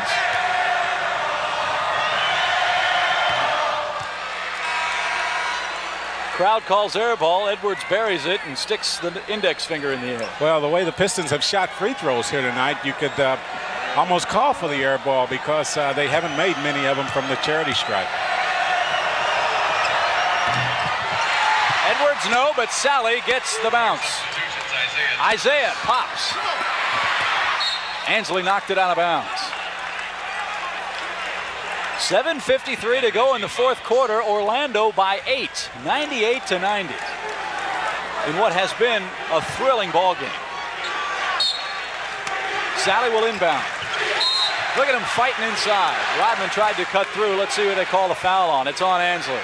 Crowd calls air ball. Edwards buries it and sticks the index finger in the air. Well, the way the Pistons have shot free throws here tonight, you could almost call for the air ball because they haven't made many of them from the charity stripe. Edwards no, but Sally gets the bounce. Isiah pops. Ansley knocked it out of bounds. 7:53 to go in the fourth quarter. Orlando by 8, 98-90. In what has been a thrilling ball game. Sally will inbound. Look at him fighting inside. Rodman tried to cut through. Let's see what they call the foul on. It's on Ansley.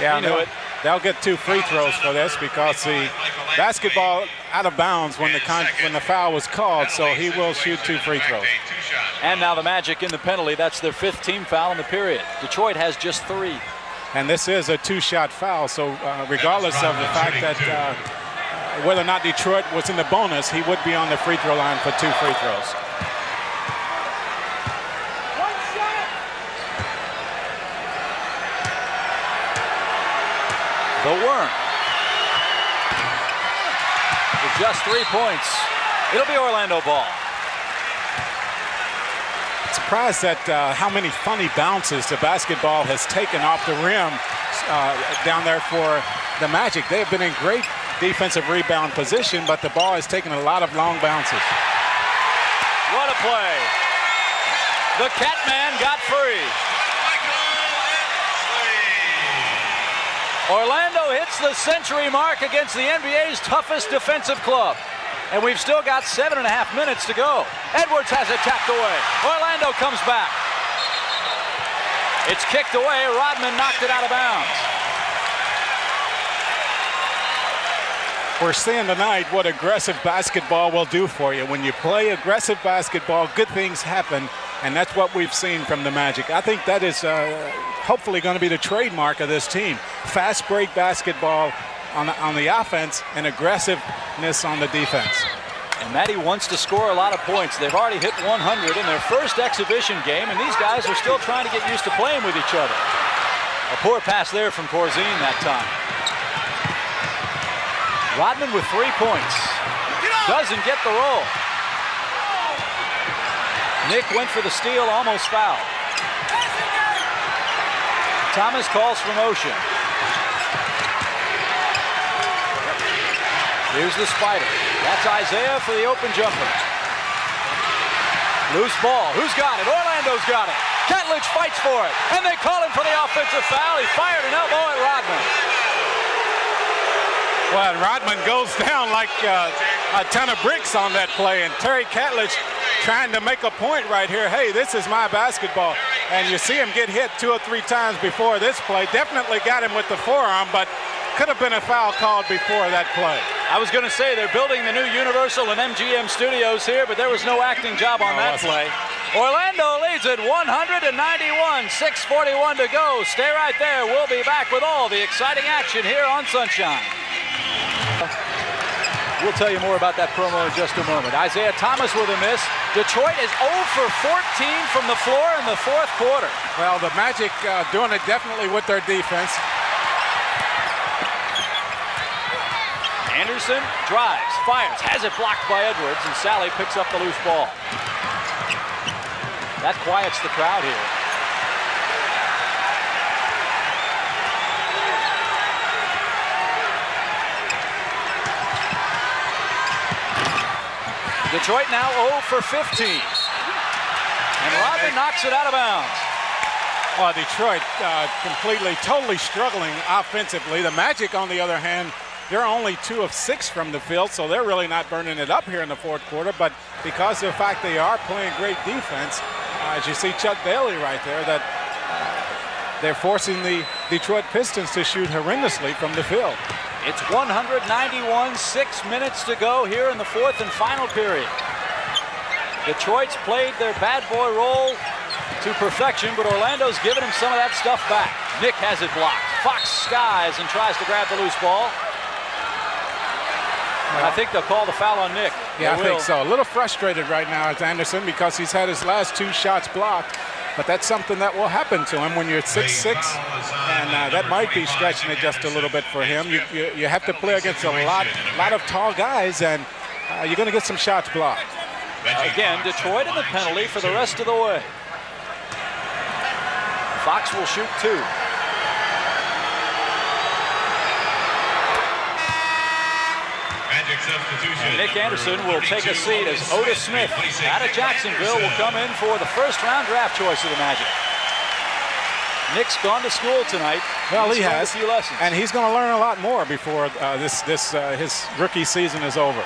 Yeah, he knew it. They'll get 2 free throws for this because the basketball out of bounds when the foul was called, so he will shoot 2 free throws. And now the Magic in the penalty. That's their 5th team foul in the period. Detroit has just 3. And this is a 2-shot foul, so regardless of the fact that whether or not Detroit was in the bonus, he would be on the free throw line for 2 free throws. The worm. With just 3 points. It'll be Orlando ball. Surprised at how many funny bounces the basketball has taken off the rim down there for the Magic. They have been in great defensive rebound position, but the ball has taken a lot of long bounces. What a play. The Catman got free. Orlando hits the century mark against the NBA's toughest defensive club. And we've still got 7.5 minutes to go. Edwards has it tapped away. Orlando comes back. It's kicked away. Rodman knocked it out of bounds. We're seeing tonight what aggressive basketball will do for you. When you play aggressive basketball, good things happen, and that's what we've seen from the Magic. I think that is hopefully going to be the trademark of this team. Fast break basketball on the offense and aggressiveness on the defense. And Matty wants to score a lot of points. They've already hit 100 in their first exhibition game, and these guys are still trying to get used to playing with each other. A poor pass there from Corzine that time. Rodman with 3 points. Doesn't get the roll. Nick went for the steal, almost fouled. Thomas calls for motion. Here's the spider. That's Isiah for the open jumper. Loose ball. Who's got it? Orlando's got it. Catledge fights for it. And they call him for the offensive foul. He fired an elbow at Rodman. Well, Rodman goes down like a ton of bricks on that play. And Terry Catledge trying to make a point right here. Hey, this is my basketball. And you see him get hit 2 or 3 times before this play. Definitely got him with the forearm, but could have been a foul called before that play. I was going to say they're building the new Universal and MGM studios here, but there was no acting job on that play. Orlando leads it 191, 6:41 to go. Stay right there. We'll be back with all the exciting action here on Sunshine. We'll tell you more about that promo in just a moment. Isiah Thomas with a miss. Detroit is 0 for 14 from the floor in the fourth quarter. Well, the Magic doing it definitely with their defense. Anderson drives, fires, has it blocked by Edwards, and Sally picks up the loose ball. That quiets the crowd here. Detroit now 0 for 15. And Rodman knocks it out of bounds. Well, Detroit totally struggling offensively. The Magic, on the other hand, they're only 2 of 6 from the field, so they're really not burning it up here in the fourth quarter. But because of the fact they are playing great defense, as you see Chuck Daly right there, that they're forcing the Detroit Pistons to shoot horrendously from the field. It's 191, 6 minutes to go here in the fourth and final period. Detroit's played their bad boy role to perfection, but Orlando's given him some of that stuff back. Nick has it blocked. Fox skies and tries to grab the loose ball. I think they'll call the foul on Nick. Yeah, I think so. A little frustrated right now as Anderson because he's had his last 2 shots blocked. but that's something that will happen to him when you're 6'6", and that might be stretching it just a little bit for him. You have to play against a lot of tall guys, and you're going to get some shots blocked. Again, Detroit in the penalty for the rest of the way. Fox will shoot 2. And Nick Anderson will take a seat as Otis Smith out of Jacksonville will come in for the first-round draft choice of the Magic. Nick's gone to school tonight. Well, he has, a few lessons, and he's going to learn a lot more before his rookie season is over.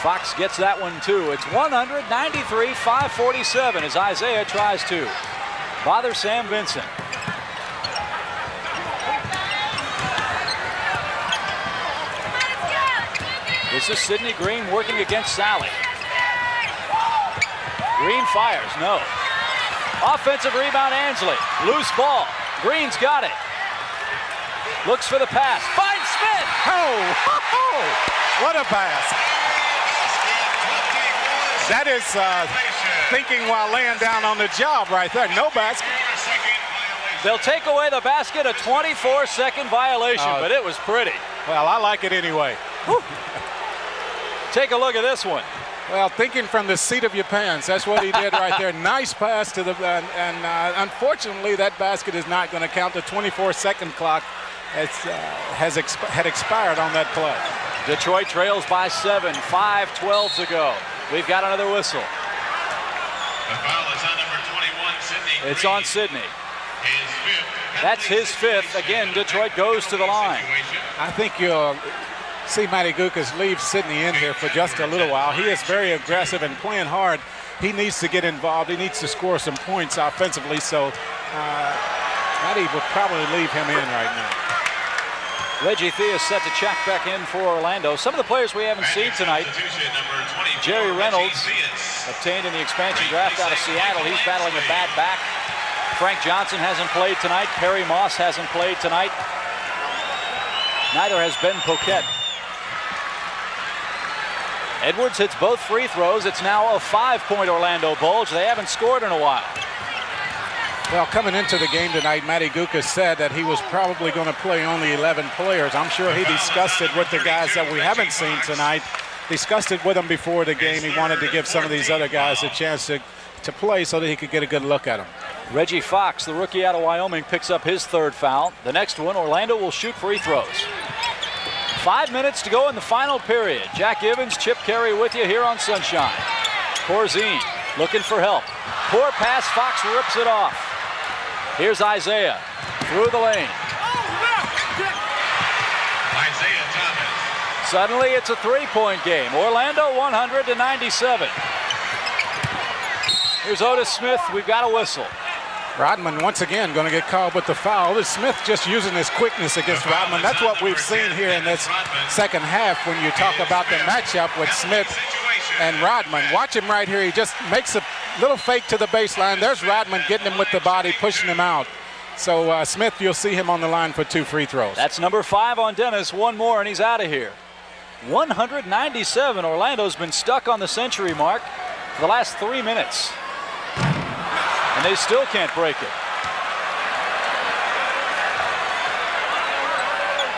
Fox gets that one too. It's 193-547 as Isiah tries to bother Sam Vincent. This is Sidney Green working against Sally. Green fires, no. Offensive rebound, Ansley. Loose ball. Green's got it. Looks for the pass. Finds Smith. Oh, what a pass. That is thinking while laying down on the job right there. No basket. They'll take away the basket, a 24-second violation, but it was pretty. Well, I like it anyway. Take a look at this one. Well, thinking from the seat of your pants, that's what he did right there. Nice pass to the, and unfortunately that basket is not going to count. The 24-second clock had expired on that play. Detroit trails by 7, 5:12 to go. We've got another whistle. The foul is on number 21, Sidney. It's on Sidney. That's his fifth. Again, Detroit goes to the line. I think you'll see Matty Gukas leave Sidney in here for just a little while. He is very aggressive and playing hard. He needs to get involved. He needs to score some points offensively, so Matty will probably leave him in right now. Reggie Thea is set to check back in for Orlando. Some of the players we haven't seen tonight. Jerry Reynolds, obtained in the expansion draft out of Seattle. He's battling a bad back. Frank Johnson hasn't played tonight. Perry Moss hasn't played tonight. Neither has Ben Poquette. Edwards hits both free throws. It's now a 5-point Orlando Bulge. They haven't scored in a while. Well, coming into the game tonight, Matty Gukas said that he was probably going to play only 11 players. I'm sure he discussed it with the guys that we haven't seen tonight. Discussed it with them before the game. He wanted to give some of these other guys a chance to play so that he could get a good look at them. Reggie Fox, the rookie out of Wyoming, picks up his third foul. The next one, Orlando will shoot free throws. 5 minutes to go in the final period. Jack Evans, Chip Carey with you here on Sunshine. Corzine looking for help. Poor pass, Fox rips it off. Here's Isiah through the lane. Isiah Thomas. Suddenly it's a 3-point game. Orlando 100-97. Here's Otis Smith. We've got a whistle. Rodman once again going to get called with the foul. Otis Smith just using his quickness against Rodman. That's what we've seen here in this second half when you talk about the matchup with Smith and Rodman. Watch him right here. He just makes a little fake to the baseline. There's Rodman getting him with the body, pushing him out. So Smith, you'll see him on the line for 2 free throws. That's number 5 on Dennis. One more and he's out of here. 197. Orlando's been stuck on the century mark for the last 3 minutes. And they still can't break it.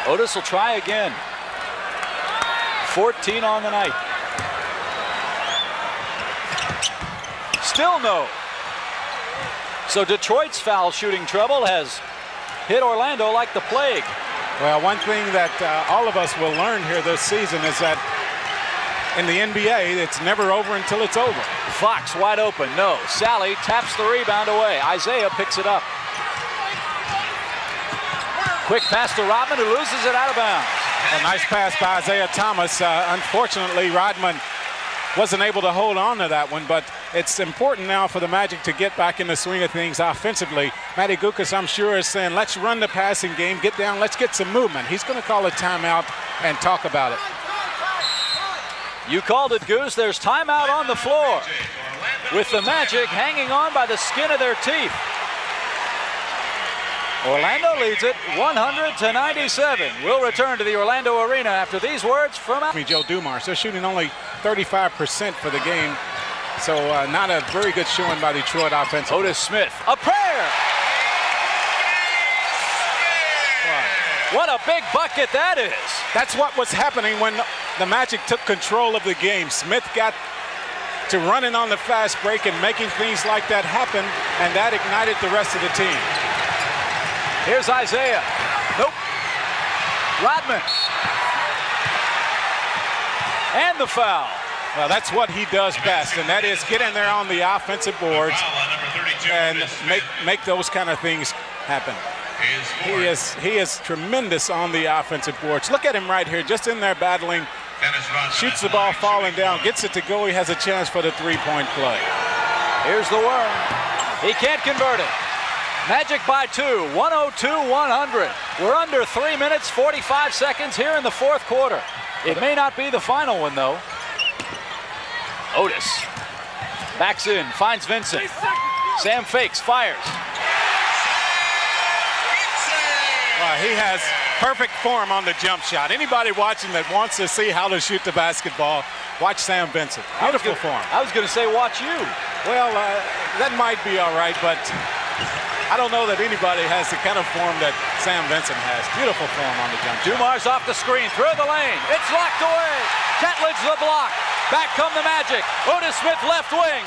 Otis will try again. 14 on the night. Still no. So Detroit's foul shooting trouble has hit Orlando like the plague. Well, one thing that all of us will learn here this season is that in the NBA, it's never over until it's over. Fox wide open, no. Sally taps the rebound away. Isiah picks it up. Quick pass to Rodman, who loses it out of bounds. A nice pass by Isiah Thomas. Unfortunately, Rodman wasn't able to hold on to that one, but it's important now for the Magic to get back in the swing of things offensively. Matty Gukas, I'm sure, is saying, let's run the passing game, get down, let's get some movement. He's going to call a timeout and talk about it. You called it, Goose. There's timeout on the floor with the Magic hanging on by the skin of their teeth. Orlando leads it 100-97. We'll return to the Orlando Arena after these words from Joe Dumars. They're shooting only 35% for the game. So not a very good showing by Detroit offense. Otis Smith, a prayer. What a big bucket that is. That's what was happening when the Magic took control of the game. Smith got to running on the fast break and making things like that happen, and that ignited the rest of the team. Here's Isiah. Nope. Rodman. And the foul. Well, that's what he does best, and that is get in there on the offensive boards and make those kind of things happen. He is tremendous on the offensive boards. Look at him right here, just in there battling. Shoots the ball falling down, gets it to go. He has a chance for the three-point play. Here's the worm. He can't convert it. Magic by 2, 102-100. We're under 3 minutes, 45 seconds here in the fourth quarter. It may not be the final one, though. Otis backs in, finds Vincent. Sam fakes, fires. He has perfect form on the jump shot. Anybody watching that wants to see how to shoot the basketball, watch Sam Vincent. Beautiful form. I was going to say watch you. Well, that might be all right, but I don't know that anybody has the kind of form that Sam Vincent has. Beautiful form on the jump shot. Dumars off the screen, through the lane. It's locked away. Ketledge the block. Back come the Magic. Otis Smith left wing.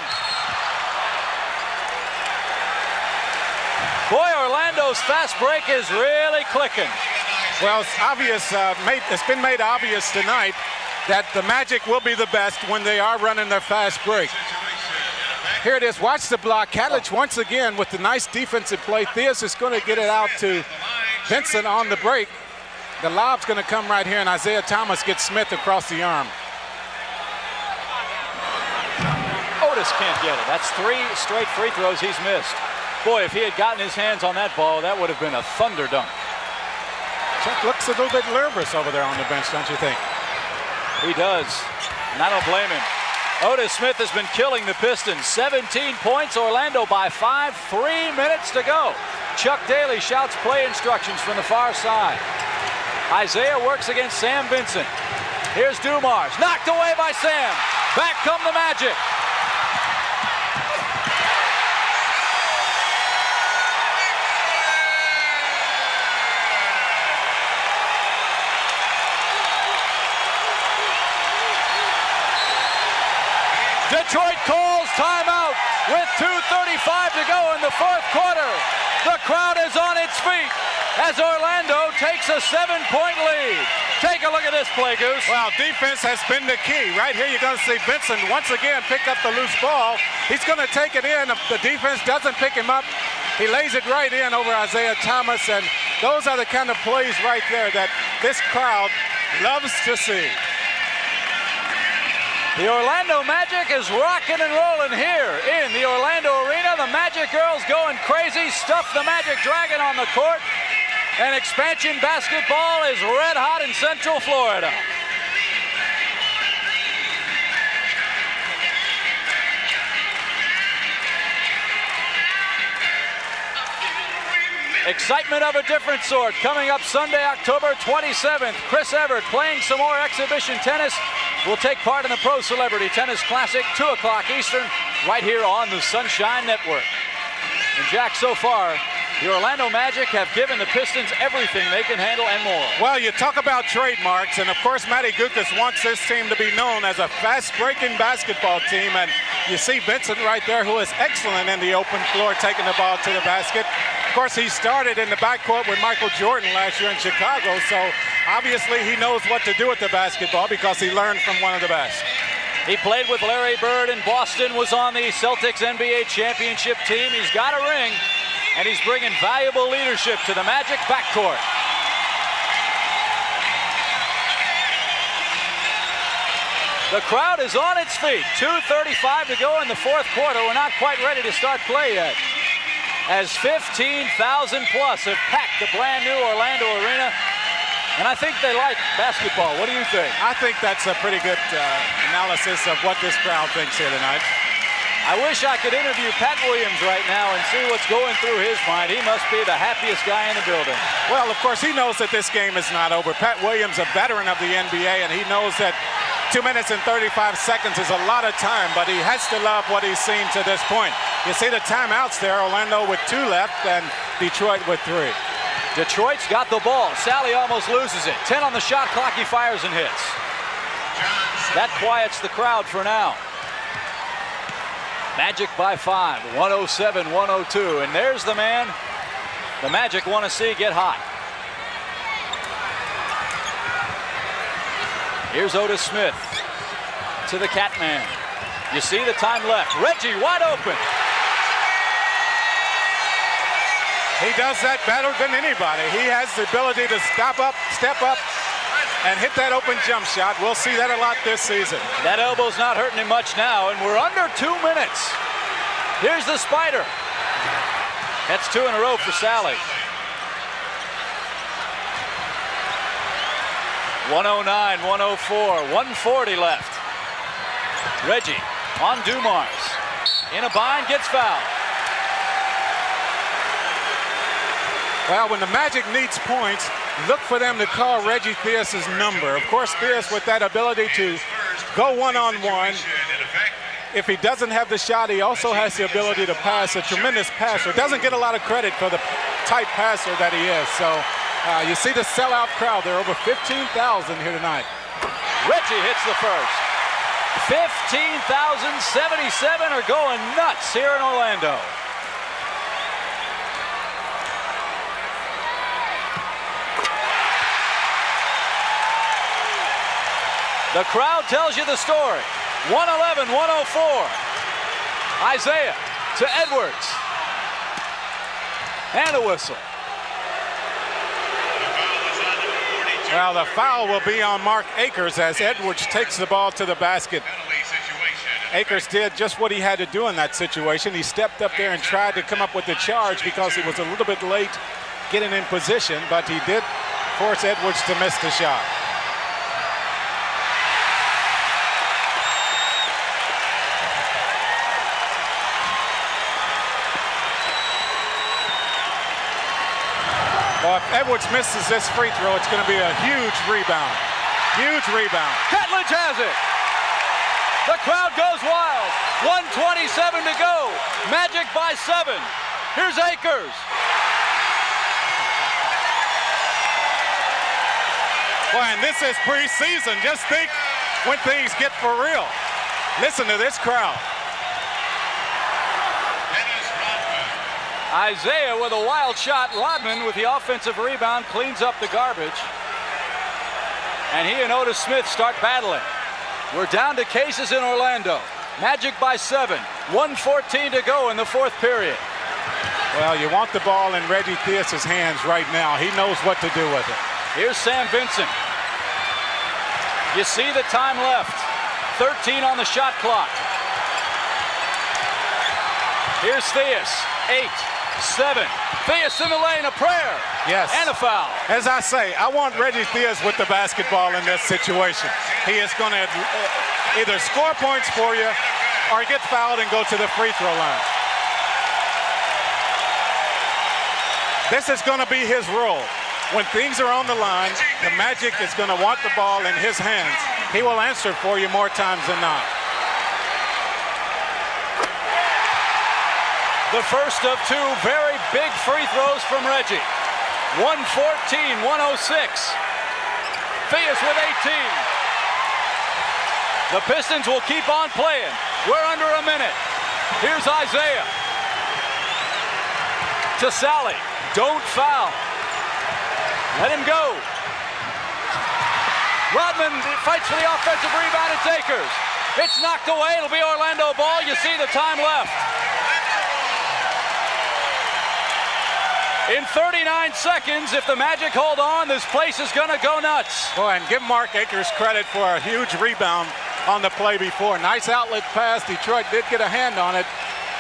Boy, Orlando's fast break is really clicking. Well, it's obvious. It's been made obvious tonight that the Magic will be the best when they are running their fast break. Here it is. Watch the block. Ketledge once again with the nice defensive play. Theus is going to get it out to Vincent on the break. The lob's going to come right here, and Isiah Thomas gets Smith across the arm. Otis can't get it. That's 3 straight free throws he's missed. Boy, if he had gotten his hands on that ball, that would have been a thunder dunk. Chuck looks a little bit nervous over there on the bench, don't you think? He does, and I don't blame him. Otis Smith has been killing the Pistons. 17 points, Orlando by 5, 3 minutes to go. Chuck Daly shouts play instructions from the far side. Isiah works against Sam Vincent. Here's Dumars, knocked away by Sam. Back come the Magic. Detroit calls timeout with 2:35 to go in the fourth quarter. The crowd is on its feet as Orlando takes a 7-point lead. Take a look at this play, Goose. Well, defense has been the key. Right here, you're going to see Vincent once again pick up the loose ball. He's going to take it in. If the defense doesn't pick him up, he lays it right in over Isiah Thomas, and those are the kind of plays right there that this crowd loves to see. The Orlando Magic is rocking and rolling here in the Orlando Arena. The Magic girls going crazy, stuff the Magic Dragon on the court. And expansion basketball is red hot in Central Florida. Excitement of a different sort coming up Sunday, October 27th. Chris Evert playing some more exhibition tennis. Will take part in the Pro Celebrity Tennis Classic, 2 o'clock Eastern, right here on the Sunshine Network. And Jack, so far, the Orlando Magic have given the Pistons everything they can handle and more. Well, you talk about trademarks, and of course, Matty Gukas wants this team to be known as a fast-breaking basketball team. And you see Vincent right there, who is excellent in the open floor, taking the ball to the basket. Of course, he started in the backcourt with Michael Jordan last year in Chicago, so obviously he knows what to do with the basketball because he learned from one of the best. He played with Larry Bird in Boston, was on the Celtics NBA championship team. He's got a ring, and he's bringing valuable leadership to the Magic backcourt. The crowd is on its feet. 2:35 to go in the fourth quarter. We're not quite ready to start play yet, as 15,000 plus have packed the brand new Orlando Arena. And I think they like basketball. What do you think? I think that's a pretty good analysis of what this crowd thinks here tonight. I wish I could interview Pat Williams right now and see what's going through his mind. He must be the happiest guy in the building. Well, of course, he knows that this game is not over. Pat Williams, a veteran of the NBA, and he knows that 2 minutes and 35 seconds is a lot of time, but he has to love what he's seen to this point. You see the timeouts there, Orlando with 2 left and Detroit with 3. Detroit's got the ball. Sally almost loses it. 10 on the shot clock. He fires and hits. That quiets the crowd for now. Magic by 5, 107-102. And there's the man the Magic want to see get hot. Here's Otis Smith to the Catman. You see the time left. Reggie wide open. He does that better than anybody. He has the ability to step up, and hit that open jump shot. We'll see that a lot this season. That elbow's not hurting him much now, and we're under 2 minutes. Here's the spider. That's 2 in a row for Sally. 109, 104, 140 left. Reggie on Dumars. In a bind, gets fouled. Well, when the Magic needs points, look for them to call Reggie Theus's number. Of course, Theus with that ability to go one-on-one. If he doesn't have the shot, he also has the ability to pass, a tremendous passer. Doesn't get a lot of credit for the type passer that he is. So you see the sellout crowd there, over 15,000 here tonight. Reggie hits the first. 15,077 are going nuts here in Orlando. The crowd tells you the story. 111, 104. Isiah to Edwards. And a whistle. Well, the foul will be on Mark Akers as Edwards takes the ball to the basket. Akers did just what he had to do in that situation. He stepped up there and tried to come up with the charge because he was a little bit late getting in position, but he did force Edwards to miss the shot. Well, if Edwards misses this free throw, it's going to be a huge rebound. Huge rebound. Catledge has it. The crowd goes wild. 1:27 to go. Magic by 7. Here's Akers. Boy, and this is preseason. Just think when things get for real. Listen to this crowd. Isiah with a wild shot. Rodman with the offensive rebound cleans up the garbage. And he and Otis Smith start battling. We're down to cases in Orlando. Magic by 7. 1:14 to go in the 4th period. Well, you want the ball in Reggie Theus's hands right now. He knows what to do with it. Here's Sam Vincent. You see the time left. 13 on the shot clock. Here's Theus. 8, 7. Theus in the lane, a prayer. Yes. And a foul. As I say, I want Reggie Theus with the basketball in this situation. He is going to either score points for you or get fouled and go to the free throw line. This is going to be his role. When things are on the line, the Magic is going to want the ball in his hands. He will answer for you more times than not. The first of 2 very big free throws from Reggie. 114, 106. Theus with 18. The Pistons will keep on playing. We're under a minute. Here's Isiah. To Sally. Don't foul. Let him go. Rodman fights for the offensive rebound. It's Akers. It's knocked away. It'll be Orlando ball. You see the time left. In 39 seconds, if the Magic hold on, this place is going to go nuts. Boy, and give Mark Akers credit for a huge rebound on the play before. Nice outlet pass. Detroit did get a hand on it,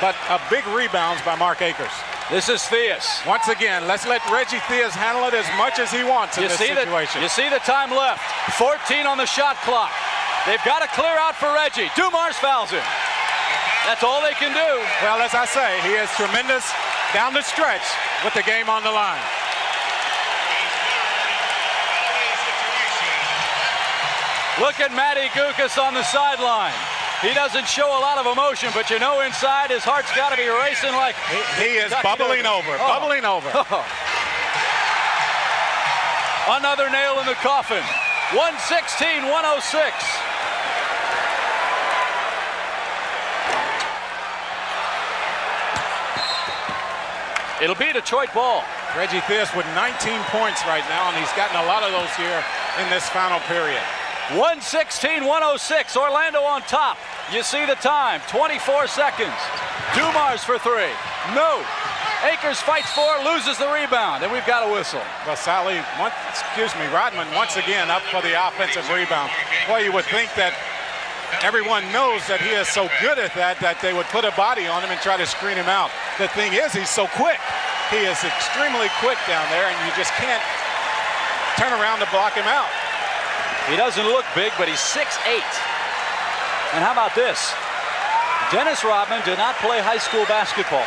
but a big rebound by Mark Akers. This is Theus. Once again, let's let Reggie Theus handle it as much as he wants in this situation. You see the time left. 14 on the shot clock. They've got to clear out for Reggie. Dumars fouls him. That's all they can do. Well, as I say, he is tremendous down the stretch with the game on the line. Look at Matty Gukas on the sideline. He doesn't show a lot of emotion, but you know inside his heart's got to be racing like... He is bubbling over, bubbling over. Another nail in the coffin. 116-106. It'll be Detroit ball. Reggie Theus with 19 points right now, and he's gotten a lot of those here in this final period. 116-106. Orlando on top. You see the time, 24 seconds. Dumars for three. No. Akers fights for, loses the rebound, and we've got a whistle. Well, Rodman once again up for the offensive rebound. Boy, you would think that everyone knows that he is so good at that they would put a body on him and try to screen him out. The thing is, he's so quick. He is extremely quick down there, and you just can't turn around to block him out. He doesn't look big, but he's 6'8". And how about this? Dennis Rodman did not play high school basketball.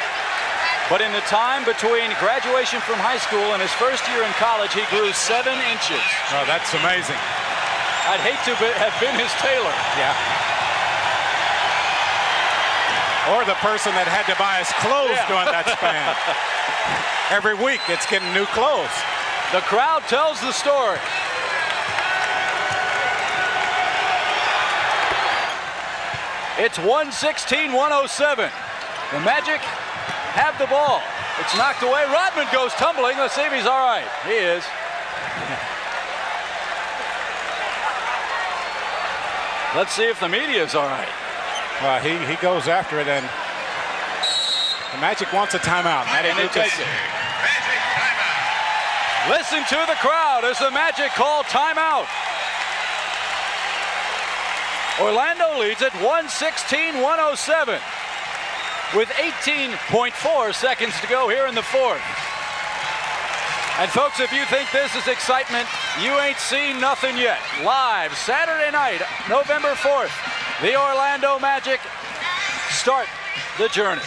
But in the time between graduation from high school and his first year in college, he grew 7 inches. Oh, that's amazing. I'd hate to have been his tailor. Yeah. Or the person that had to buy his clothes during that span. Every week, it's getting new clothes. The crowd tells the story. It's 116-107. The Magic have the ball. It's knocked away. Rodman goes tumbling. Let's see if he's all right. He is. Let's see if the media is all right. Well, he goes after it, and the Magic wants a timeout. And they take it. Listen to the crowd as the Magic call timeout. Orlando leads at 116-107 with 18.4 seconds to go here in the fourth. And folks, if you think this is excitement, you ain't seen nothing yet. Live Saturday night, November 4th, the Orlando Magic start the journey.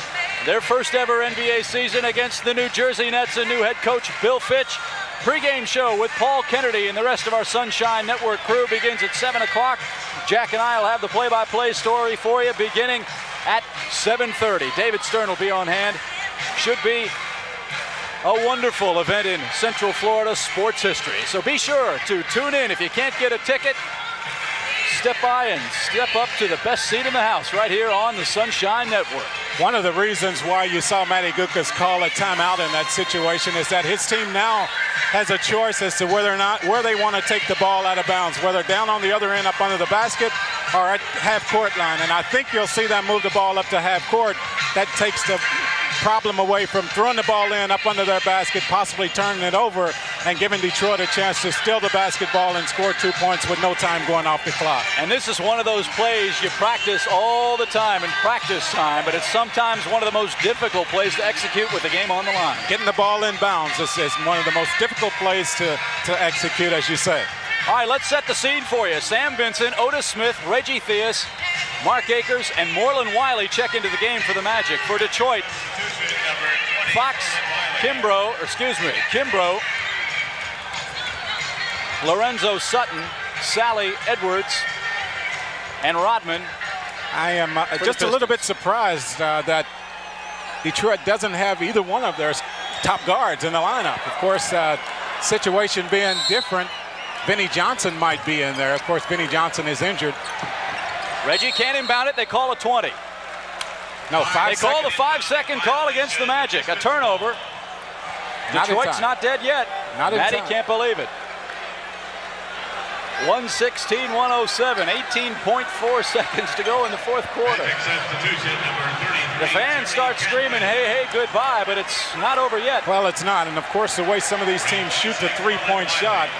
Their first ever NBA season against the New Jersey Nets and new head coach Bill Fitch. Pre-game show with Paul Kennedy and the rest of our Sunshine Network crew begins at 7 o'clock. Jack and I will have the play-by-play story for you beginning at 7:30. David Stern will be on hand. Should be a wonderful event in Central Florida sports history. So be sure to tune in. If you can't get a ticket, step by and step up to the best seat in the house right here on the Sunshine Network. One of the reasons why you saw Matty Gukas call a timeout in that situation is that his team now has a choice as to whether or not where they want to take the ball out of bounds, whether down on the other end up under the basket or at half-court line. And I think you'll see them move the ball up to half-court. That takes the problem away from throwing the ball in up under their basket, possibly turning it over and giving Detroit a chance to steal the basketball and score 2 points with no time going off the clock. And this is one of those plays you practice all the time in practice time, but it's sometimes one of the most difficult plays to execute with the game on the line. Getting the ball in bounds is one of the most difficult plays to execute, as you say. All right, let's set the scene for you. Sam Vincent, Otis Smith, Reggie Theus, Mark Akers, and Moreland Wiley check into the game for the Magic. For Detroit, Fox, Kimbrough, Lorenzo Sutton, Sally Edwards, and Rodman. I am just a little bit surprised that Detroit doesn't have either one of their top guards in the lineup. Of course, situation being different, Vinnie Johnson might be in there. Of course, Vinnie Johnson is injured. Reggie can't inbound it. They call a 20. No, 5 seconds. They call the 5-second call against the Magic. A turnover. Detroit's not dead yet. Matty can't believe it. 116-107, 18.4 seconds to go in the fourth quarter. The fans start screaming, hey, hey, goodbye, but it's not over yet. Well, it's not, and of course the way some of these teams shoot the three-point shot,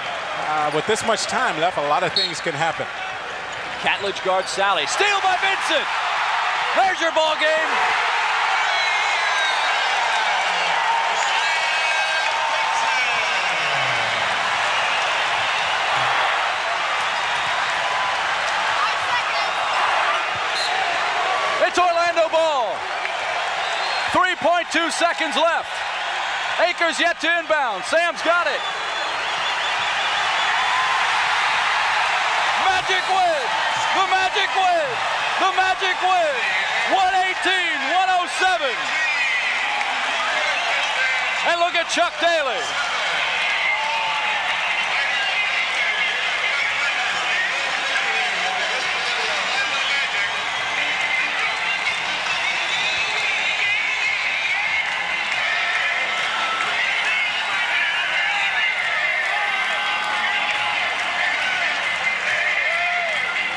with this much time left, a lot of things can happen. Catledge guards Sally. Steal by Vincent! There's your ball game. It's Orlando ball. 3.2 seconds left. Akers yet to inbound. Sam's got it. Magic win! The Magic win! The Magic win! 118-107. And look at Chuck Daly.